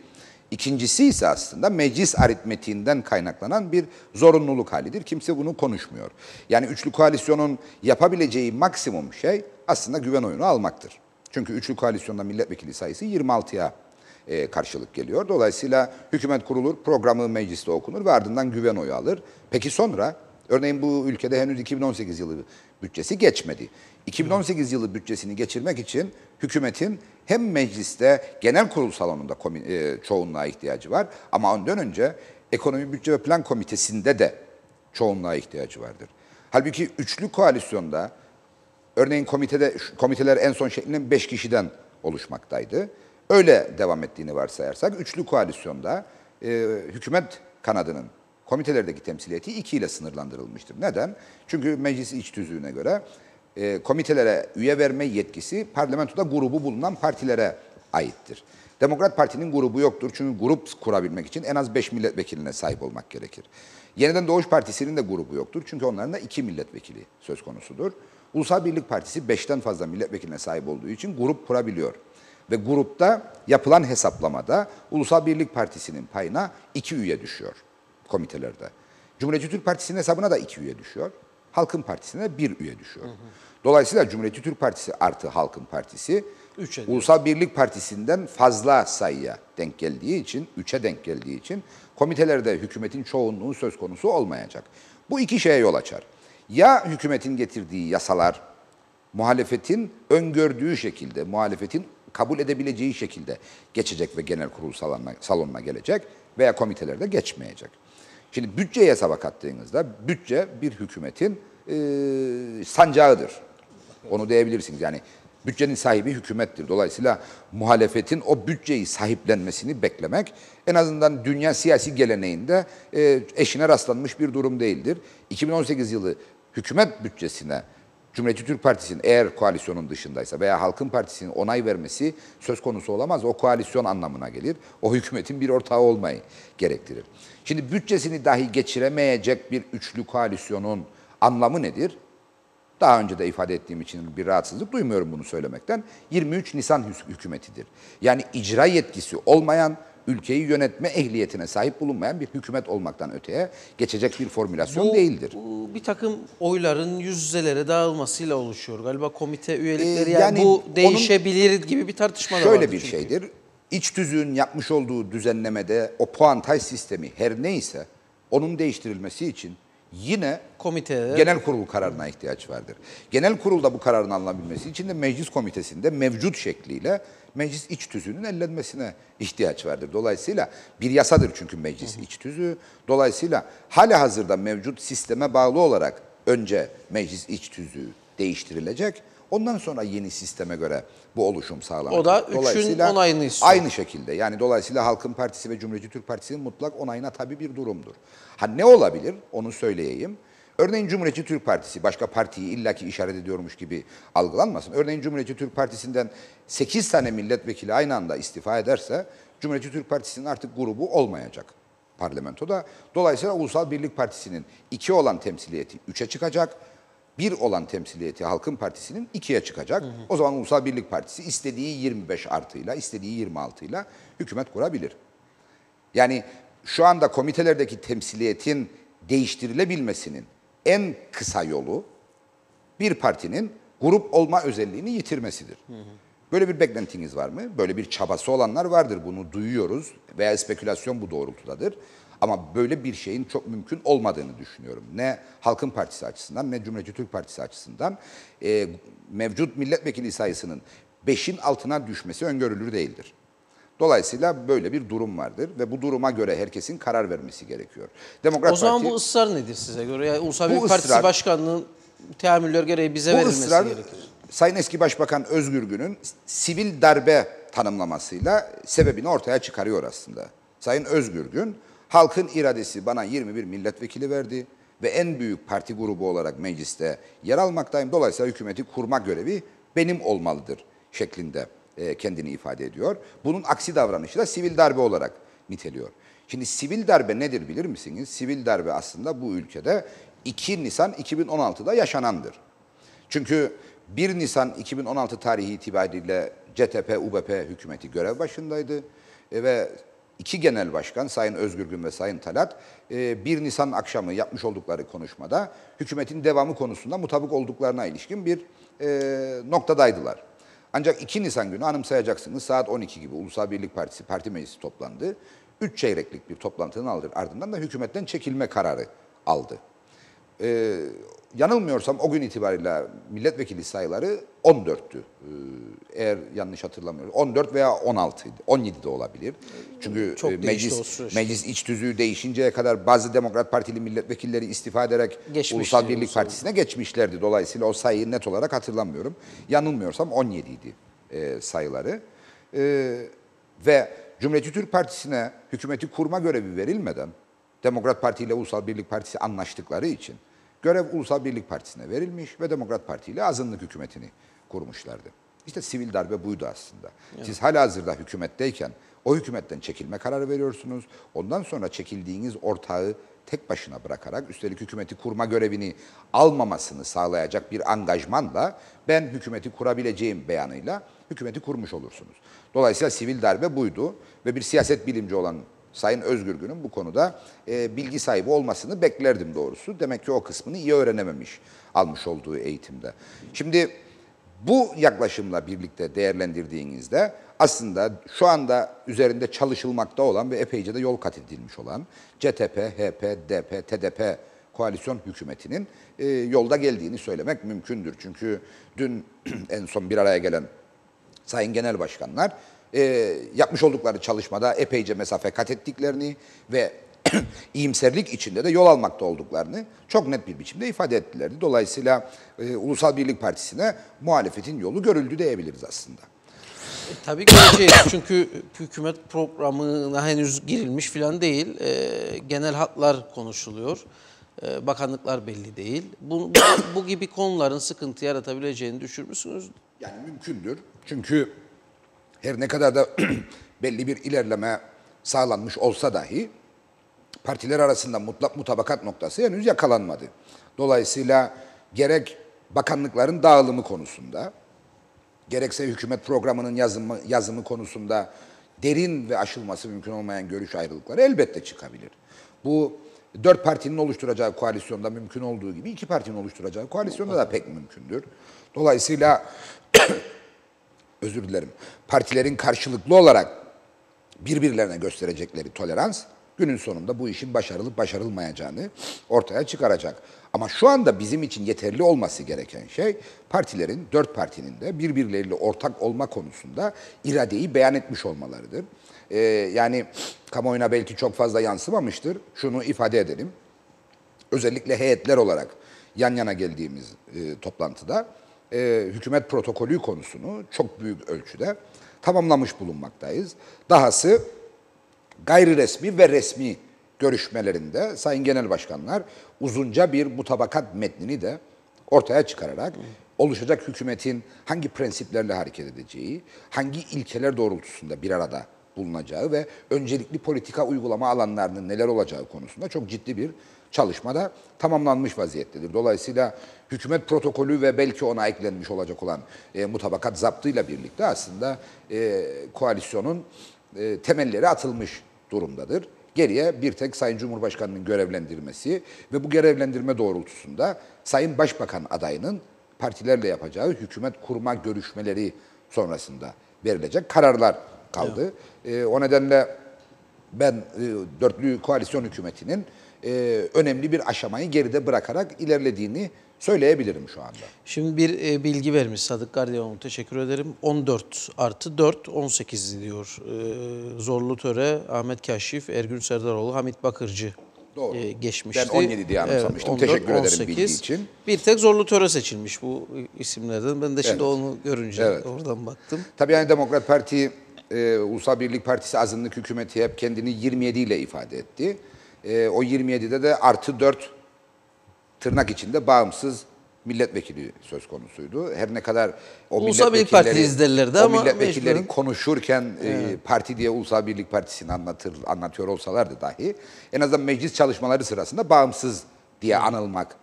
İkincisi ise aslında meclis aritmetiğinden kaynaklanan bir zorunluluk halidir. Kimse bunu konuşmuyor. Yani üçlü koalisyonun yapabileceği maksimum şey aslında güven oyunu almaktır. Çünkü üçlü koalisyonda milletvekili sayısı 26'ya karşılık geliyor. Dolayısıyla hükümet kurulur, programı mecliste okunur ve ardından güven oyu alır. Peki sonra, örneğin bu ülkede henüz 2018 yılı bütçesi geçmedi. 2018 yılı bütçesini geçirmek için hükümetin hem mecliste genel kurul salonunda çoğunluğa ihtiyacı var ama ondan önce Ekonomi, Bütçe ve Plan Komitesi'nde de çoğunluğa ihtiyacı vardır. Halbuki üçlü koalisyonda örneğin komiteler en son şeklinde 5 kişiden oluşmaktaydı. Öyle devam ettiğini varsayarsak üçlü koalisyonda hükümet kanadının komitelerdeki temsiliyeti 2 ile sınırlandırılmıştır. Neden? Çünkü meclis iç tüzüğüne göre komitelere üye verme yetkisi parlamentoda grubu bulunan partilere aittir. Demokrat Parti'nin grubu yoktur çünkü grup kurabilmek için en az 5 milletvekiline sahip olmak gerekir. Yeniden Doğuş Partisi'nin de grubu yoktur çünkü onların da 2 milletvekili söz konusudur. Ulusal Birlik Partisi 5'ten fazla milletvekiline sahip olduğu için grup kurabiliyor. Ve grupta yapılan hesaplamada Ulusal Birlik Partisi'nin payına 2 üye düşüyor komitelerde. Cumhuriyetçi Türk Partisi'nin hesabına da 2 üye düşüyor. Halkın Partisi'ne 1 üye düşüyor. Dolayısıyla Cumhuriyetçi Türk Partisi artı Halkın Partisi Ulusal Birlik Partisi'nden fazla sayıya denk geldiği için, 3'e denk geldiği için komitelerde hükümetin çoğunluğu söz konusu olmayacak. Bu iki şeye yol açar. Ya hükümetin getirdiği yasalar muhalefetin öngördüğü şekilde, muhalefetin kabul edebileceği şekilde geçecek ve genel kurul salonuna gelecek veya komitelerde geçmeyecek. Şimdi bütçeye hesaba kattığınızda bütçe bir hükümetin sancağıdır. Onu diyebilirsiniz. Yani bütçenin sahibi hükümettir. Dolayısıyla muhalefetin o bütçeyi sahiplenmesini beklemek en azından dünya siyasi geleneğinde eşine rastlanmış bir durum değildir. 2018 yılı hükümet bütçesine Cumhuriyetçi Türk Partisi'nin eğer koalisyonun dışındaysa veya Halkın Partisi'nin onay vermesi söz konusu olamaz. O koalisyon anlamına gelir. O hükümetin bir ortağı olmayı gerektirir. Şimdi bütçesini dahi geçiremeyecek bir üçlü koalisyonun anlamı nedir? Daha önce de ifade ettiğim için bir rahatsızlık duymuyorum bunu söylemekten. 23 Nisan hükümetidir. Yani icra yetkisi olmayan, ülkeyi yönetme ehliyetine sahip bulunmayan bir hükümet olmaktan öteye geçecek bir formülasyon değildir. Bu bir takım oyların yüz yüzelere dağılmasıyla oluşuyor. Galiba komite üyelikleri Yani bu değişebilir gibi bir tartışma da vardı. Şöyle bir şeydir. İç tüzüğün yapmış olduğu düzenlemede o puantaj sistemi her neyse onun değiştirilmesi için yine genel kurul kararına ihtiyaç vardır. Genel kurulda bu kararın alınabilmesi için de meclis komitesinde mevcut şekliyle meclis iç tüzüğünün ellenmesine ihtiyaç vardır. Dolayısıyla bir yasadır çünkü meclis iç tüzüğü. Dolayısıyla halihazırda mevcut sisteme bağlı olarak önce meclis iç tüzüğü değiştirilecek. Ondan sonra yeni sisteme göre bu oluşum sağlanacak. O da üçün onayını istiyor. Aynı şekilde yani dolayısıyla Halkın Partisi ve Cumhuriyetçi Türk Partisi'nin mutlak onayına tabi bir durumdur. Ha ne olabilir onu söyleyeyim. Örneğin Cumhuriyetçi Türk Partisi başka partiyi illaki işaret ediyormuş gibi algılanmasın. Örneğin Cumhuriyetçi Türk Partisi'nden 8 tane milletvekili aynı anda istifa ederse Cumhuriyetçi Türk Partisi'nin artık grubu olmayacak parlamentoda. Dolayısıyla Ulusal Birlik Partisi'nin 2 olan temsiliyeti 3'e çıkacak. 1 olan temsiliyeti Halkın Partisi'nin 2'ye çıkacak. O zaman Ulusal Birlik Partisi istediği 25 artıyla, istediği 26 ile hükümet kurabilir. Yani şu anda komitelerdeki temsiliyetin değiştirilebilmesinin en kısa yolu bir partinin grup olma özelliğini yitirmesidir. Böyle bir beklentiniz var mı? Böyle bir çabası olanlar vardır. Bunu duyuyoruz veya spekülasyon bu doğrultudadır. Ama böyle bir şeyin çok mümkün olmadığını düşünüyorum. Ne Halkın Partisi açısından ne Cumhuriyetçi Türk Partisi açısından mevcut milletvekili sayısının 5'in altına düşmesi öngörülür değildir. Dolayısıyla böyle bir durum vardır ve bu duruma göre herkesin karar vermesi gerekiyor. O zaman bu ısrar nedir size göre? Yani Ulusal Birlik Partisi Başkanlığı'nın teamüller gereği bize verilmesi gerekir. Sayın Eski Başbakan Özgür Gün'ün sivil darbe tanımlamasıyla sebebini ortaya çıkarıyor aslında. Sayın Özgür Gün, halkın iradesi bana 21 milletvekili verdi ve en büyük parti grubu olarak mecliste yer almaktayım. Dolayısıyla hükümeti kurma görevi benim olmalıdır şeklinde kendini ifade ediyor. Bunun aksi davranışı da sivil darbe olarak niteliyor. Şimdi sivil darbe nedir bilir misiniz? Sivil darbe aslında bu ülkede 2 Nisan 2016'da yaşanandır. Çünkü 1 Nisan 2016 tarihi itibariyle CTP-UBP hükümeti görev başındaydı ve 2 genel başkan Sayın Özgür Gün ve Sayın Talat 1 Nisan akşamı yapmış oldukları konuşmada hükümetin devamı konusunda mutabık olduklarına ilişkin bir noktadaydılar. Ancak 2 Nisan günü anımsayacaksınız saat 12 gibi Ulusal Birlik Partisi Parti Meclisi toplandı. 3 çeyreklik bir toplantının ardından da hükümetten çekilme kararı aldı. Yanılmıyorsam o gün itibariyle milletvekili sayıları 14'tü. Eğer yanlış hatırlamıyorum. 14 veya 16'ydı. 17 de olabilir. Çünkü meclis iç tüzüğü değişinceye kadar bazı Demokrat Partili milletvekilleri istifa ederek Ulusal Birlik Partisi'ne geçmişlerdi. Dolayısıyla o sayıyı net olarak hatırlamıyorum. Yanılmıyorsam 17 idi sayıları. Ve Cumhuriyetçi Türk Partisi'ne hükümeti kurma görevi verilmeden Demokrat Parti ile Ulusal Birlik Partisi anlaştıkları için Görev Ulusal Birlik Partisi'ne verilmiş ve Demokrat Parti ile azınlık hükümetini kurmuşlardı. İşte sivil darbe buydu aslında. Siz halihazırda hükümetteyken o hükümetten çekilme kararı veriyorsunuz. Ondan sonra çekildiğiniz ortağı tek başına bırakarak, üstelik hükümeti kurma görevini almamasını sağlayacak bir angajmanla, ben hükümeti kurabileceğim beyanıyla hükümeti kurmuş olursunuz. Dolayısıyla sivil darbe buydu ve bir siyaset bilimci olan Sayın Özgür Gün'ün bu konuda bilgi sahibi olmasını beklerdim doğrusu. Demek ki o kısmını iyi öğrenememiş almış olduğu eğitimde. Şimdi bu yaklaşımla birlikte değerlendirdiğinizde aslında şu anda üzerinde çalışılmakta olan ve epeyce de yol kat edilmiş olan CTP, HP, DP, TDP koalisyon hükümetinin yolda geldiğini söylemek mümkündür. Çünkü dün en son bir araya gelen sayın genel başkanlar yapmış oldukları çalışmada epeyce mesafe kat ettiklerini ve iyimserlik içinde de yol almakta olduklarını çok net bir biçimde ifade ettilerdi. Dolayısıyla Ulusal Birlik Partisi'ne muhalefetin yolu görüldü diyebiliriz aslında. Tabii göreceğiz çünkü hükümet programına henüz girilmiş falan değil. Genel hatlar konuşuluyor. Bakanlıklar belli değil. Bu gibi konuların sıkıntı yaratabileceğini düşünmüşsünüz. Yani mümkündür. Çünkü her ne kadar da belli bir ilerleme sağlanmış olsa dahi partiler arasında mutlak mutabakat noktası henüz yakalanmadı. Dolayısıyla gerek bakanlıkların dağılımı konusunda, gerekse hükümet programının yazımı konusunda derin ve aşılması mümkün olmayan görüş ayrılıkları elbette çıkabilir. Bu 4 partinin oluşturacağı koalisyonda mümkün olduğu gibi 2 partinin oluşturacağı koalisyonda da pek mümkündür. Dolayısıyla özür dilerim, partilerin karşılıklı olarak birbirlerine gösterecekleri tolerans günün sonunda bu işin başarılıp başarılmayacağını ortaya çıkaracak. Ama şu anda bizim için yeterli olması gereken şey partilerin, 4 partinin de birbirleriyle ortak olma konusunda iradeyi beyan etmiş olmalarıdır. Yani kamuoyuna belki çok fazla yansımamıştır. Şunu ifade edelim. Özellikle heyetler olarak yan yana geldiğimiz toplantıda hükümet protokolü konusunu çok büyük ölçüde tamamlamış bulunmaktayız. Dahası gayri resmi ve resmi görüşmelerinde Sayın Genel Başkanlar uzunca bir mutabakat metnini de ortaya çıkararak oluşacak hükümetin hangi prensiplerle hareket edeceği, hangi ilkeler doğrultusunda bir arada bulunacağı ve öncelikli politika uygulama alanlarının neler olacağı konusunda çok ciddi bir çalışmada tamamlanmış vaziyettedir. Dolayısıyla hükümet protokolü ve belki ona eklenmiş olacak olan mutabakat zaptıyla birlikte aslında koalisyonun temelleri atılmış durumdadır. Geriye bir tek Sayın Cumhurbaşkanı'nın görevlendirmesi ve bu görevlendirme doğrultusunda Sayın Başbakan adayının partilerle yapacağı hükümet kurma görüşmeleri sonrasında verilecek kararlar kaldı. O nedenle ben dörtlü koalisyon hükümetinin önemli bir aşamayı geride bırakarak ilerlediğini söyleyebilirim şu anda. Şimdi bir bilgi vermiş Sadık Gardiyan'a teşekkür ederim. 14 artı 4, 18 diyor. Zorlu Töre, Ahmet Kaşif, Ergün Serdaroğlu, Hamit Bakırcı Doğru. geçmişti. Ben 17 diye anımsamıştım. Evet, 14, teşekkür ederim 18. bilgi için. Bir tek Zorlu Töre seçilmiş bu isimlerden. Ben de şimdi onu görünce oradan baktım. Tabii yani Demokrat Parti, Ulusal Birlik Partisi azınlık hükümeti hep kendini 27 ile ifade etti. O 27'de de artı 4 tırnak içinde bağımsız milletvekili söz konusuydu. Her ne kadar o Ulusal Birlik Partisi derlerdi ama milletvekilleri mecburen konuşurken parti diye Ulusal Birlik Partisi'ni anlatıyor olsalardı dahi en azından meclis çalışmaları sırasında bağımsız diye anılmak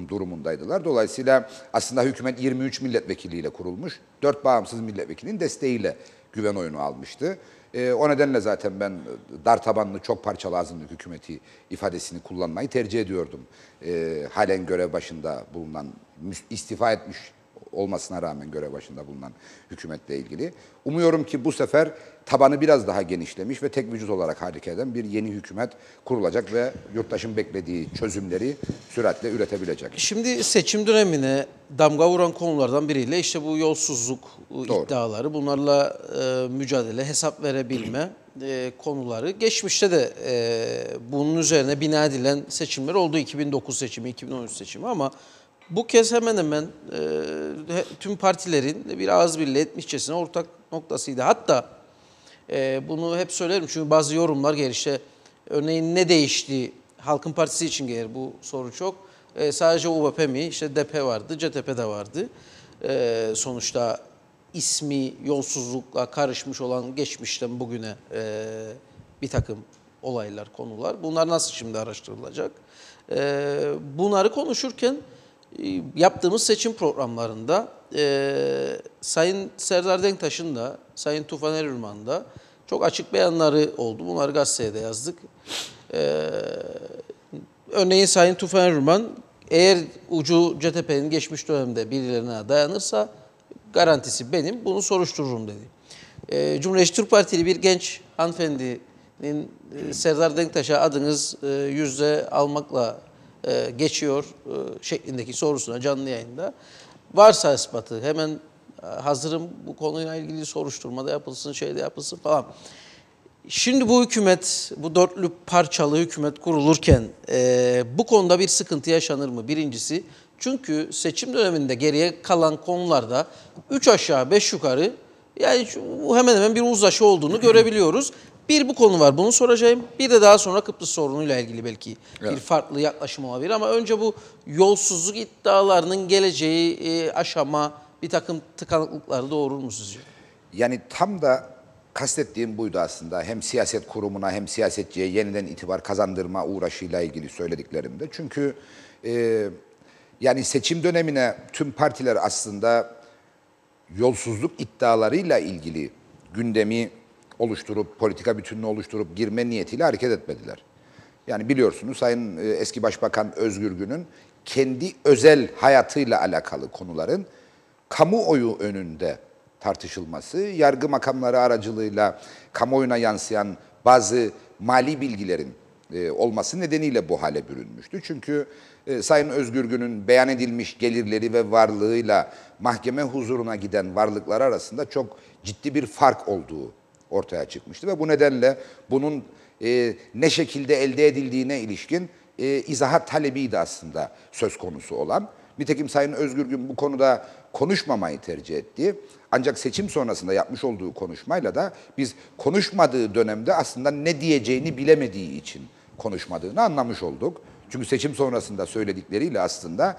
durumundaydılar. Dolayısıyla aslında hükümet 23 milletvekiliyle kurulmuş, 4 bağımsız milletvekilinin desteğiyle güven oyunu almıştı. O nedenle zaten ben dar tabanlı çok parçalı azınlık hükümeti ifadesini kullanmayı tercih ediyordum. Halen görev başında bulunan, istifa etmiş olmasına rağmen görev başında bulunan hükümetle ilgili. Umuyorum ki bu sefer tabanı biraz daha genişlemiş ve tek vücut olarak hareket eden bir yeni hükümet kurulacak ve yurttaşın beklediği çözümleri süratle üretebilecek. Şimdi seçim dönemine damga vuran konulardan biriyle işte bu yolsuzluk iddiaları, bunlarla mücadele, hesap verebilme konuları. Geçmişte de bunun üzerine bina edilen seçimler oldu. 2009 seçimi, 2013 seçimi ama bu kez hemen hemen tüm partilerin bir ağız birliği etmişçesine ortak noktasıydı. Hatta bunu hep söylerim çünkü bazı yorumlar gelir işte örneğin ne değişti? Halkın Partisi için gelir bu soru çok. Sadece UVP mi? İşte DP vardı, CTP de vardı. Sonuçta ismi yolsuzlukla karışmış olan geçmişten bugüne bir takım olaylar, konular. Bunlar nasıl şimdi araştırılacak? Bunları konuşurken yaptığımız seçim programlarında Sayın Serdar Denktaş'ın da, Sayın Tufan Erürman'ın da çok açık beyanları oldu. Bunları gazeteye de yazdık. Örneğin Sayın Tufan Erürman, eğer ucu CTP'nin geçmiş dönemde birilerine dayanırsa garantisi benim, bunu soruştururum dedi. Cumhuriyetçi Türk Partili bir genç hanımefendinin Serdar Denktaş'a adınız yüzde almakla geçiyor şeklindeki sorusuna canlı yayında varsa ispatı hemen hazırım, bu konuyla ilgili soruşturmada yapılsın, şeyde yapılsın falan. Şimdi bu hükümet, bu dörtlü parçalı hükümet kurulurken bu konuda bir sıkıntı yaşanır mı? Birincisi, çünkü seçim döneminde geriye kalan konularda 3 aşağı 5 yukarı yani bu hemen hemen bir uzlaşı olduğunu görebiliyoruz. Bir bu konu var, bunu soracağım. Bir de daha sonra Kıbrıs sorunuyla ilgili belki bir farklı yaklaşım olabilir. Ama önce bu yolsuzluk iddialarının geleceği aşama, bir takım tıkanıklıkları doğurur mu sizce? Yani tam da kastettiğim buydu aslında. Hem siyaset kurumuna hem siyasetçiye yeniden itibar kazandırma uğraşıyla ilgili söylediklerimde. Çünkü yani seçim dönemine tüm partiler aslında yolsuzluk iddialarıyla ilgili gündemi oluşturup, politika bütününü oluşturup girme niyetiyle hareket etmediler. Yani biliyorsunuz Sayın eski Başbakan Özgür Gün'ün kendi özel hayatıyla alakalı konuların kamuoyu önünde tartışılması, yargı makamları aracılığıyla kamuoyuna yansıyan bazı mali bilgilerin olması nedeniyle bu hale bürünmüştü. Çünkü Sayın Özgür Gün'ün beyan edilmiş gelirleri ve varlığıyla mahkeme huzuruna giden varlıklar arasında çok ciddi bir fark olduğu ortaya çıkmıştı. Ve bu nedenle bunun ne şekilde elde edildiğine ilişkin izahat talebiydi aslında söz konusu olan. Nitekim Sayın Özgür Gün bu konuda konuşmamayı tercih etti. Ancak seçim sonrasında yapmış olduğu konuşmayla da biz konuşmadığı dönemde aslında ne diyeceğini bilemediği için konuşmadığını anlamış olduk. Çünkü seçim sonrasında söyledikleriyle aslında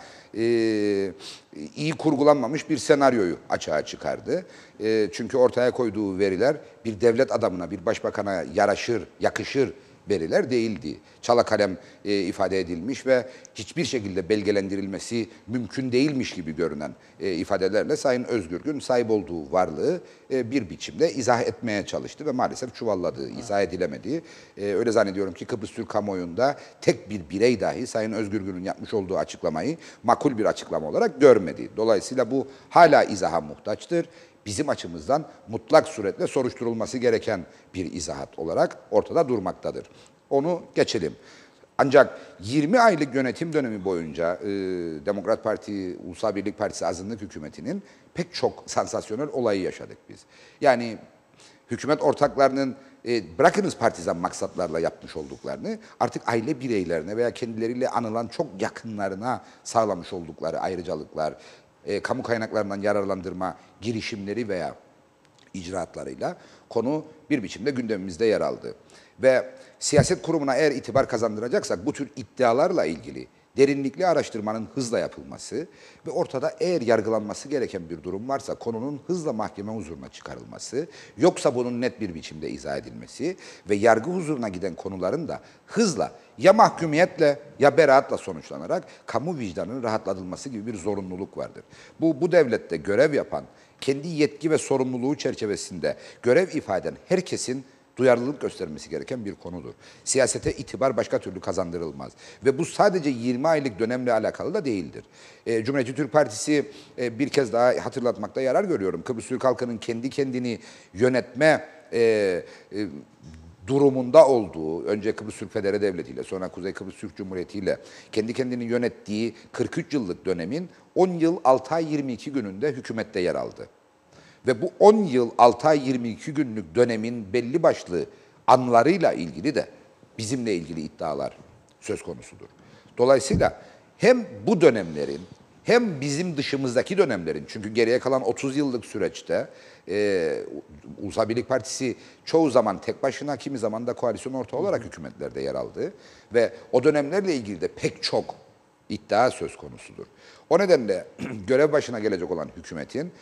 iyi kurgulanmamış bir senaryoyu açığa çıkardı. Çünkü ortaya koyduğu veriler bir devlet adamına, bir başbakana yaraşır, yakışır veriler değildi. Çala kalem ifade edilmiş ve hiçbir şekilde belgelendirilmesi mümkün değilmiş gibi görünen ifadelerle Sayın Özgür Gün sahip olduğu varlığı bir biçimde izah etmeye çalıştı ve maalesef çuvalladığı, izah edilemediği. Öyle zannediyorum ki Kıbrıs Türk kamuoyunda tek bir birey dahi Sayın Özgür Gün'ün yapmış olduğu açıklamayı makul bir açıklama olarak görmedi. Dolayısıyla bu hala izaha muhtaçtır. Bizim açımızdan mutlak suretle soruşturulması gereken bir izahat olarak ortada durmaktadır. Onu geçelim. Ancak 20 aylık yönetim dönemi boyunca Demokrat Parti, Ulusal Birlik Partisi azınlık hükümetinin pek çok sansasyonel olayı yaşadık biz. Yani hükümet ortaklarının bırakınız partizan maksatlarla yapmış olduklarını artık aile bireylerine veya kendileriyle anılan çok yakınlarına sağlamış oldukları ayrıcalıklar, kamu kaynaklarından yararlandırma girişimleri veya icraatlarıyla konu bir biçimde gündemimizde yer aldı. Ve siyaset kurumuna eğer itibar kazandıracaksak bu tür iddialarla ilgili derinlikli araştırmanın hızla yapılması ve ortada eğer yargılanması gereken bir durum varsa konunun hızla mahkeme huzuruna çıkarılması, yoksa bunun net bir biçimde izah edilmesi ve yargı huzuruna giden konuların da hızla ya mahkumiyetle ya beraatla sonuçlanarak kamu vicdanının rahatlatılması gibi bir zorunluluk vardır. Bu devlette görev yapan, kendi yetki ve sorumluluğu çerçevesinde görev ifade eden herkesin duyarlılık göstermesi gereken bir konudur. Siyasete itibar başka türlü kazandırılmaz. Ve bu sadece 20 aylık dönemle alakalı da değildir. Cumhuriyetçi Türk Partisi bir kez daha hatırlatmakta yarar görüyorum. Kıbrıs Türk halkının kendi kendini yönetme durumunda olduğu, önce Kıbrıs Türk Federe Devleti ile sonra Kuzey Kıbrıs Türk Cumhuriyeti ile kendi kendini yönettiği 43 yıllık dönemin 10 yıl 6 ay 22 gününde hükümette yer aldı. Ve bu 10 yıl 6 ay 22 günlük dönemin belli başlı anlarıyla ilgili de bizimle ilgili iddialar söz konusudur. Dolayısıyla hem bu dönemlerin hem bizim dışımızdaki dönemlerin, çünkü geriye kalan 30 yıllık süreçte Ulusal Birlik Partisi çoğu zaman tek başına, kimi zaman da koalisyon ortağı olarak hükümetlerde yer aldı. Ve o dönemlerle ilgili de pek çok iddia söz konusudur. O nedenle görev başına gelecek olan hükümetin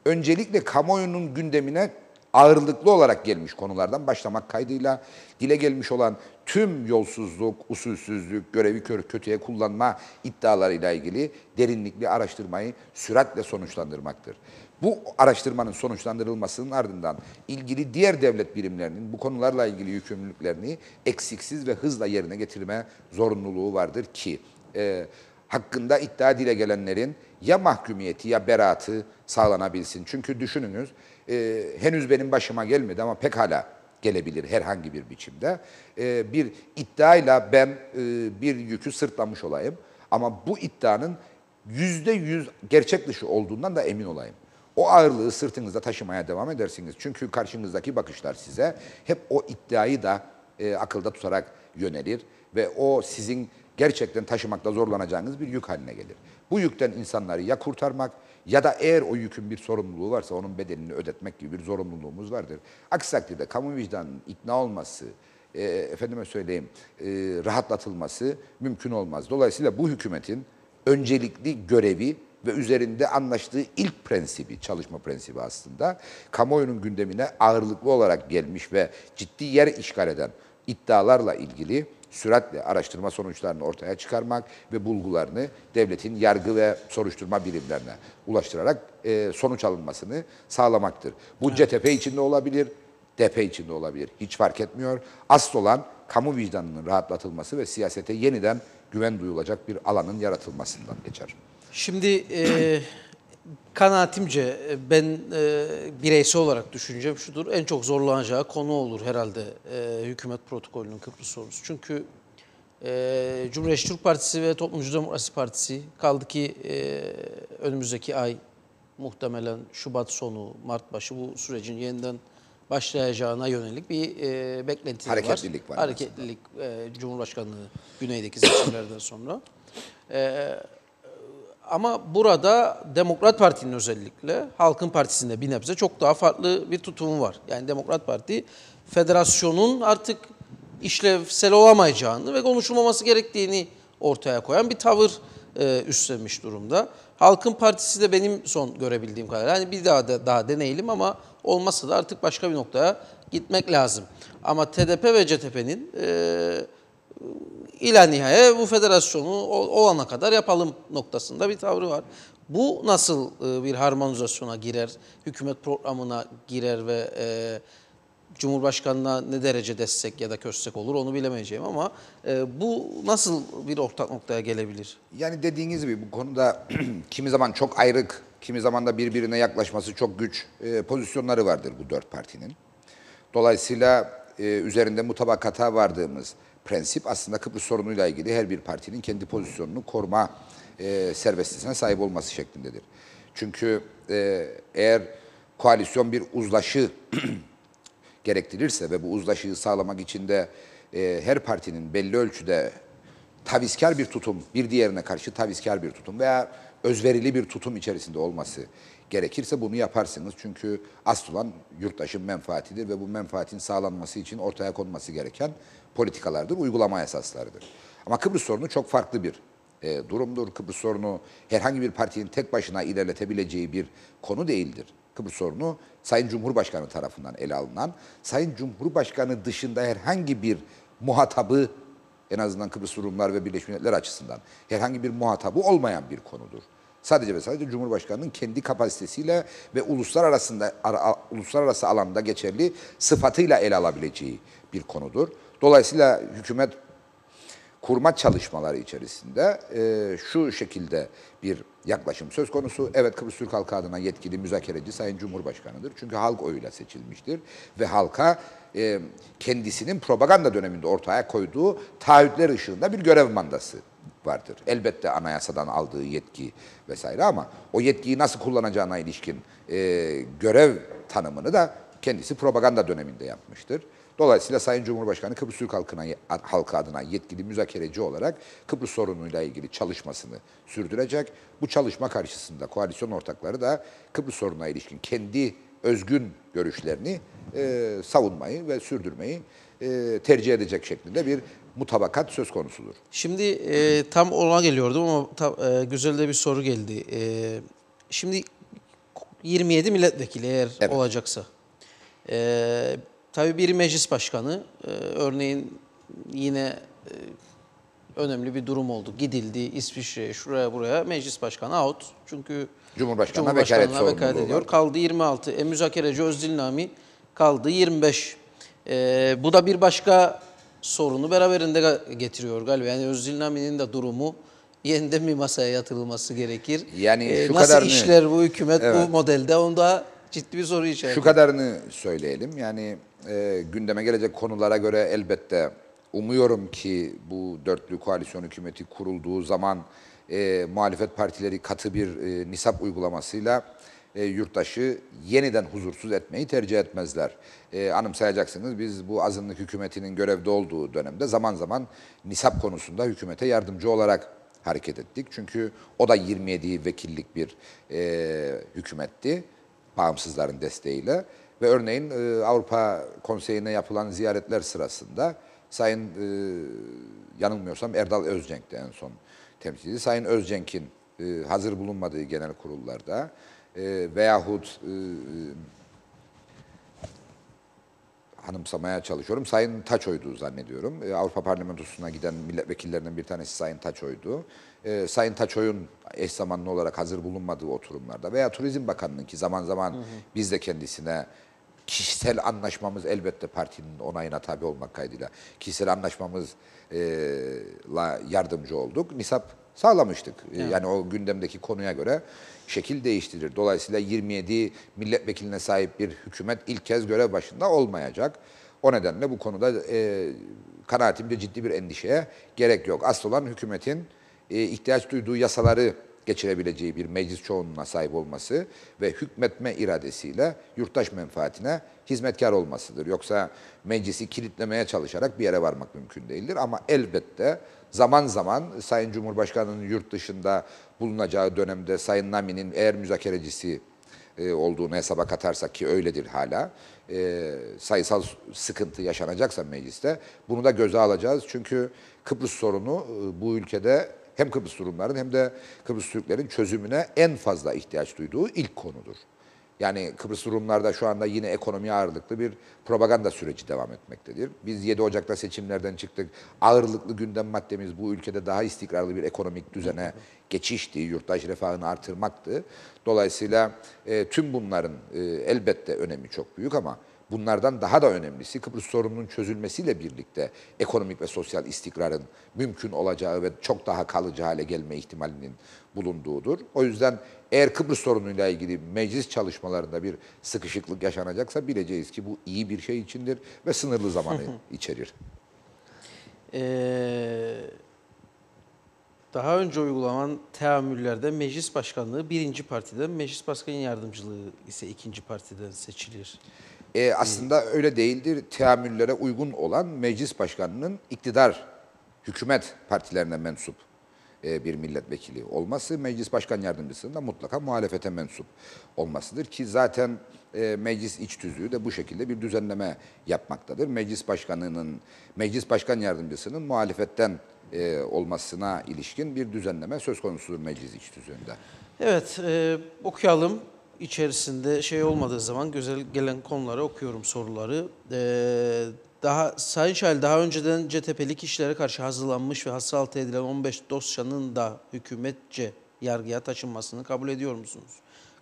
öncelikle kamuoyunun gündemine ağırlıklı olarak gelmiş konulardan başlamak kaydıyla dile gelmiş olan tüm yolsuzluk, usulsüzlük, görevi kötüye kullanma iddialarıyla ilgili derinlikli araştırmayı süratle sonuçlandırmaktır. Bu araştırmanın sonuçlandırılmasının ardından ilgili diğer devlet birimlerinin bu konularla ilgili yükümlülüklerini eksiksiz ve hızla yerine getirme zorunluluğu vardır ki hakkında iddia dile gelenlerin ya mahkumiyeti ya beraatı sağlanabilsin. Çünkü düşününüz henüz benim başıma gelmedi ama pekala gelebilir herhangi bir biçimde. Bir iddiayla ben bir yükü sırtlamış olayım ama bu iddianın %100 gerçek dışı olduğundan da emin olayım. O ağırlığı sırtınızda taşımaya devam edersiniz. Çünkü karşınızdaki bakışlar size hep o iddiayı da akılda tutarak yönelir ve o sizin gerçekten taşımakta zorlanacağınız bir yük haline gelir. Bu yükten insanları ya kurtarmak ya da eğer o yükün bir sorumluluğu varsa onun bedelini ödetmek gibi bir zorunluluğumuz vardır. Aksi takdirde kamu vicdanının ikna olması, efendime söyleyeyim rahatlatılması mümkün olmaz. Dolayısıyla bu hükümetin öncelikli görevi ve üzerinde anlaştığı ilk prensibi, çalışma prensibi aslında kamuoyunun gündemine ağırlıklı olarak gelmiş ve ciddi yer işgal eden iddialarla ilgili süratle araştırma sonuçlarını ortaya çıkarmak ve bulgularını devletin yargı ve soruşturma birimlerine ulaştırarak sonuç alınmasını sağlamaktır. Bu CTP içinde olabilir, DP içinde olabilir. Hiç fark etmiyor. Asıl olan kamu vicdanının rahatlatılması ve siyasete yeniden güven duyulacak bir alanın yaratılmasından geçer. Şimdi kanaatimce ben bireysel olarak düşüncem şudur. En çok zorlanacağı konu olur herhalde hükümet protokolünün Kıbrıs sorusu. Çünkü Cumhuriyetçi Türk Partisi ve Toplumcu Demokrasi Partisi kaldı ki önümüzdeki ay muhtemelen Şubat sonu, Mart başı bu sürecin yeniden başlayacağına yönelik bir beklenti var. Hareketlilik var. Hareketlilik Cumhurbaşkanlığı güneydeki seçimlerden sonra. Ama burada Demokrat Parti'nin özellikle Halkın Partisi'nde bir nebze çok daha farklı bir tutumu var. Yani Demokrat Parti federasyonun artık işlevsel olamayacağını ve konuşulmaması gerektiğini ortaya koyan bir tavır üstlenmiş durumda. Halkın Partisi de benim son görebildiğim kadarıyla hani bir daha deneyelim ama olmazsa da artık başka bir noktaya gitmek lazım. Ama TDP ve CTP'nin İla nihayet bu federasyonu olana kadar yapalım noktasında bir tavrı var. Bu nasıl bir harmonizasyona girer, hükümet programına girer ve Cumhurbaşkanı'na ne derece destek ya da köstek olur onu bilemeyeceğim ama bu nasıl bir ortak noktaya gelebilir? Yani dediğiniz gibi bu konuda kimi zaman çok ayrık, kimi zaman da birbirine yaklaşması çok güç pozisyonları vardır bu dört partinin. Dolayısıyla üzerinde mutabakata vardığımız prensip aslında Kıbrıs sorunuyla ilgili her bir partinin kendi pozisyonunu koruma serbestliğine sahip olması şeklindedir. Çünkü eğer koalisyon bir uzlaşı gerektirirse ve bu uzlaşıyı sağlamak için de her partinin belli ölçüde tavizkar bir tutum, bir diğerine karşı tavizkar bir tutum veya özverili bir tutum içerisinde olması gerekirse bunu yaparsınız. Çünkü asıl olan yurttaşın menfaatidir ve bu menfaatin sağlanması için ortaya konması gereken politikalardır, uygulama esaslarıdır. Ama Kıbrıs sorunu çok farklı bir durumdur. Kıbrıs sorunu herhangi bir partinin tek başına ilerletebileceği bir konu değildir. Kıbrıs sorunu Sayın Cumhurbaşkanı tarafından ele alınan, Sayın Cumhurbaşkanı dışında herhangi bir muhatabı, en azından Kıbrıs Rumlar ve Birleşmiş Milletler açısından herhangi bir muhatabı olmayan bir konudur. Sadece ve sadece Cumhurbaşkanı'nın kendi kapasitesiyle ve uluslararası alanda geçerli sıfatıyla ele alabileceği bir konudur. Dolayısıyla hükümet kurma çalışmaları içerisinde şu şekilde bir yaklaşım söz konusu. Evet, Kıbrıs Türk halkı adına yetkili müzakereci Sayın Cumhurbaşkanı'dır. Çünkü halk oyuyla seçilmiştir ve halka kendisinin propaganda döneminde ortaya koyduğu taahhütler ışığında bir görev mandası vardır. Elbette anayasadan aldığı yetki vesaire ama o yetkiyi nasıl kullanacağına ilişkin görev tanımını da kendisi propaganda döneminde yapmıştır. Dolayısıyla Sayın Cumhurbaşkanı Kıbrıs Türk halkı adına yetkili müzakereci olarak Kıbrıs sorunuyla ilgili çalışmasını sürdürecek. Bu çalışma karşısında koalisyon ortakları da Kıbrıs sorununa ilişkin kendi özgün görüşlerini savunmayı ve sürdürmeyi tercih edecek şeklinde bir mutabakat söz konusudur. Şimdi tam ona geliyordum ama güzel de bir soru geldi. Şimdi 27 milletvekili eğer Evet. olacaksa. Tabii biri meclis başkanı. Örneğin yine önemli bir durum oldu. Gidildi İsviçre'ye, şuraya buraya, meclis başkanı out. Çünkü Cumhurbaşkanına vekalet sorumluluğu ediyor. var. Kaldı 26. Müzakereci Özdilnami kaldı 25. Bu da bir başka sorunu beraberinde getiriyor galiba. Yani Özdilnami'nin de durumu yeniden bir masaya yatırılması gerekir. Yani şu nasıl kadarını- işler bu hükümet bu Evet. modelde, onda ciddi bir soru işareti. Şu kadarını söyleyelim. Yani gündeme gelecek konulara göre elbette umuyorum ki bu dörtlü koalisyon hükümeti kurulduğu zaman muhalefet partileri katı bir nisap uygulamasıyla yurttaşı yeniden huzursuz etmeyi tercih etmezler. Anımsayacaksınız, biz bu azınlık hükümetinin görevde olduğu dönemde zaman zaman nisap konusunda hükümete yardımcı olarak hareket ettik. Çünkü o da 27 vekillik bir hükümetti, bağımsızların desteğiyle. Ve örneğin Avrupa Konseyi'ne yapılan ziyaretler sırasında Sayın, yanılmıyorsam Erdal Özcenk'ti en son temsilcisi. Sayın Özcenk'in hazır bulunmadığı genel kurullarda veyahut hanımsamaya çalışıyorum. Sayın Taçoy'du zannediyorum. Avrupa Parlamentosu'na giden milletvekillerinden bir tanesi Sayın Taçoy'du. Sayın Taçoy'un eş zamanlı olarak hazır bulunmadığı oturumlarda veya Turizm Bakanı'nın ki zaman zaman biz de kendisine kişisel anlaşmamız elbette partinin onayına tabi olmak kaydıyla kişisel anlaşmamızla yardımcı olduk. Nisap sağlamıştık. Yani o gündemdeki konuya göre şekil değiştirir. Dolayısıyla 27 milletvekiline sahip bir hükümet ilk kez görev başında olmayacak. O nedenle bu konuda kanaatimce ciddi bir endişeye gerek yok. Asıl olan hükümetin ihtiyaç duyduğu yasaları geçirebileceği bir meclis çoğunluğuna sahip olması ve hükmetme iradesiyle yurttaş menfaatine hizmetkar olmasıdır. Yoksa meclisi kilitlemeye çalışarak bir yere varmak mümkün değildir. Ama elbette zaman zaman Sayın Cumhurbaşkanı'nın yurt dışında bulunacağı dönemde Sayın Nami'nin eğer müzakerecisi olduğunu hesaba katarsak ki öyledir hala, sayısal sıkıntı yaşanacaksa mecliste bunu da göze alacağız. Çünkü Kıbrıs sorunu bu ülkede hem Kıbrıs Rumların hem de Kıbrıs Türklerin çözümüne en fazla ihtiyaç duyduğu ilk konudur. Yani Kıbrıs Rumlarda şu anda yine ekonomi ağırlıklı bir propaganda süreci devam etmektedir. Biz 7 Ocak'ta seçimlerden çıktık. Ağırlıklı gündem maddemiz bu ülkede daha istikrarlı bir ekonomik düzene geçişti, yurttaş refahını artırmaktı. Dolayısıyla tüm bunların elbette önemi çok büyük ama bunlardan daha da önemlisi Kıbrıs sorununun çözülmesiyle birlikte ekonomik ve sosyal istikrarın mümkün olacağı ve çok daha kalıcı hale gelme ihtimalinin bulunduğudur. O yüzden eğer Kıbrıs sorunuyla ilgili meclis çalışmalarında bir sıkışıklık yaşanacaksa bileceğiz ki bu iyi bir şey içindir ve sınırlı zamanı içerir. Daha önce uygulanan teamüllerde meclis başkanlığı birinci partiden, meclis başkanı yardımcılığı ise ikinci partiden seçilir. Aslında öyle değildir. Teamüllere uygun olan meclis başkanının iktidar, hükümet partilerine mensup bir milletvekili olması, meclis başkan yardımcısının da mutlaka muhalefete mensup olmasıdır ki zaten meclis iç tüzüğü de bu şekilde bir düzenleme yapmaktadır. Meclis başkan yardımcısının muhalefetten olmasına ilişkin bir düzenleme söz konusudur meclis iç tüzüğünde. Evet, okuyalım. İçerisinde şey olmadığı zaman güzel gelen konuları okuyorum, soruları. Sayın Şahin, daha önceden CTP'li kişilere karşı hazırlanmış ve hasıraltı edilen 15 dosyanın da hükümetçe yargıya taşınmasını kabul ediyor musunuz?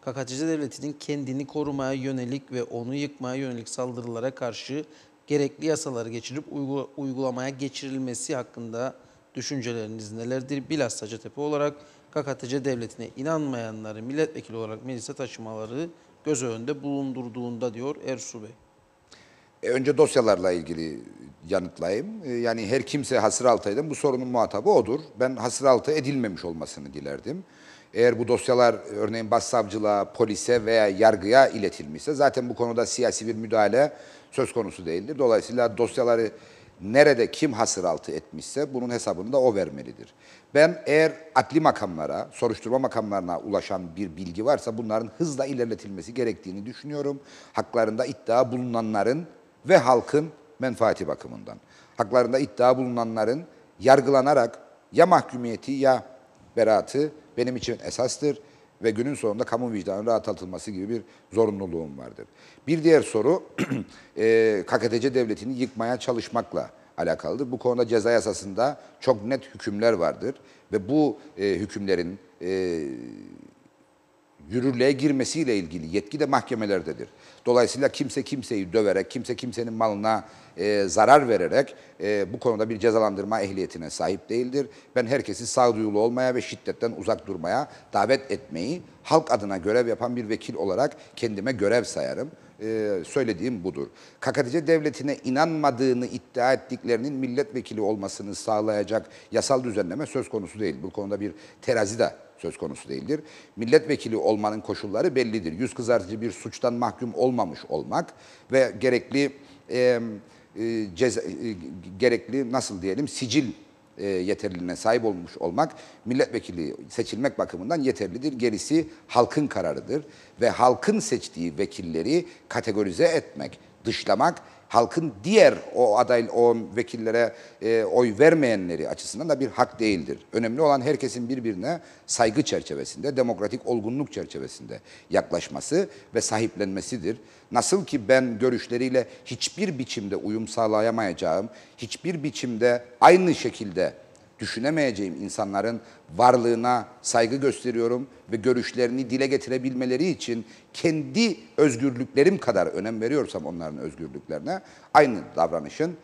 KKTC Devleti'nin kendini korumaya yönelik ve onu yıkmaya yönelik saldırılara karşı gerekli yasaları geçirip uygulamaya geçirilmesi hakkında düşünceleriniz nelerdir? Bilhassa CTP olarak KKTC Devleti'ne inanmayanları milletvekili olarak meclise taşımaları göz önünde bulundurduğunda diyor Ersu Bey. Önce dosyalarla ilgili yanıtlayayım. Yani her kimse hasıraltı eden bu sorunun muhatabı odur. Ben hasıraltı edilmemiş olmasını dilerdim. Eğer bu dosyalar örneğin başsavcılığa, polise veya yargıya iletilmişse zaten bu konuda siyasi bir müdahale söz konusu değildir. Dolayısıyla dosyaları nerede kim hasıraltı etmişse bunun hesabını da o vermelidir. Ben eğer adli makamlara, soruşturma makamlarına ulaşan bir bilgi varsa bunların hızla ilerletilmesi gerektiğini düşünüyorum. Haklarında iddia bulunanların ve halkın menfaati bakımından. Haklarında iddia bulunanların yargılanarak ya mahkumiyeti ya beraatı benim için esastır ve günün sonunda kamu vicdanının rahatlatılması gibi bir zorunluluğum vardır. Bir diğer soru KKTC devletini yıkmaya çalışmakla alakalıdır. Bu konuda ceza yasasında çok net hükümler vardır ve bu hükümlerin yürürlüğe girmesiyle ilgili yetki de mahkemelerdedir. Dolayısıyla kimse kimseyi döverek, kimse kimsenin malına zarar vererek bu konuda bir cezalandırma ehliyetine sahip değildir. Ben herkesi sağduyulu olmaya ve şiddetten uzak durmaya davet etmeyi halk adına görev yapan bir vekil olarak kendime görev sayarım. Söylediğim budur. KKTC devletine inanmadığını iddia ettiklerinin milletvekili olmasını sağlayacak yasal düzenleme söz konusu değil. Bu konuda bir terazi de söz konusu değildir. Milletvekili olmanın koşulları bellidir. Yüz kızartıcı bir suçtan mahkum olmamış olmak ve gerekli nasıl diyelim sicil yeterliliğine sahip olmuş olmak milletvekili seçilmek bakımından yeterlidir. Gerisi halkın kararıdır ve halkın seçtiği vekilleri kategorize etmek, dışlamak halkın diğer o vekillere oy vermeyenleri açısından da bir hak değildir. Önemli olan herkesin birbirine saygı çerçevesinde, demokratik olgunluk çerçevesinde yaklaşması ve sahiplenmesidir. Nasıl ki ben görüşleriyle hiçbir biçimde uyum sağlayamayacağım, hiçbir biçimde aynı şekilde düşünemeyeceğim insanların varlığına saygı gösteriyorum ve görüşlerini dile getirebilmeleri için kendi özgürlüklerim kadar önem veriyorsam onların özgürlüklerine aynı davranışın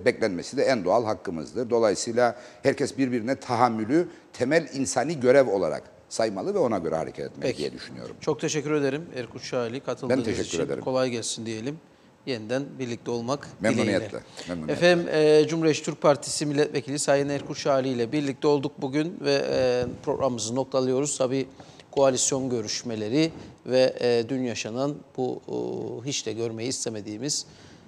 beklenmesi de en doğal hakkımızdır. Dolayısıyla herkes birbirine tahammülü temel insani görev olarak saymalı ve ona göre hareket etmeli diye düşünüyorum. Çok teşekkür ederim Erkut Şahali katıldığınız için. Ben teşekkür ederim. Kolay gelsin diyelim. Yeniden birlikte olmak Memnuniyetle. dileğiyle. Memnuniyetle. Efendim Cumhuriyet Türk Partisi Milletvekili Sayın Erkut Şahali ile birlikte olduk bugün ve programımızı noktalıyoruz. Tabii koalisyon görüşmeleri ve dün yaşanan bu hiç de görmeyi istemediğimiz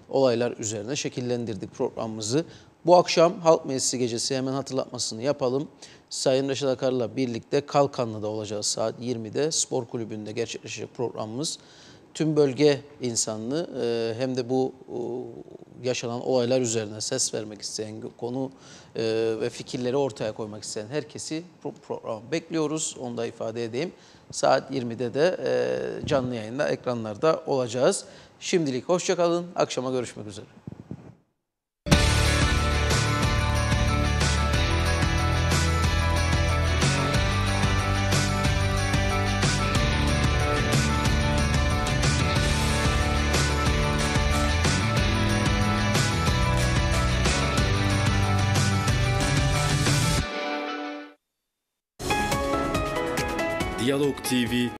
olaylar üzerine şekillendirdik programımızı. Bu akşam Halk Meclisi gecesi hemen hatırlatmasını yapalım. Sayın Reşat Akar'la birlikte Kalkanlı'da olacağız saat 20'de spor kulübünde gerçekleşecek programımız. Tüm bölge insanını hem de bu yaşanan olaylar üzerine ses vermek isteyen, konu ve fikirleri ortaya koymak isteyen herkesi programa bekliyoruz. Onu da ifade edeyim. Saat 20'de de canlı yayında ekranlarda olacağız. Şimdilik hoşça kalın. Akşama görüşmek üzere. Diyalog TV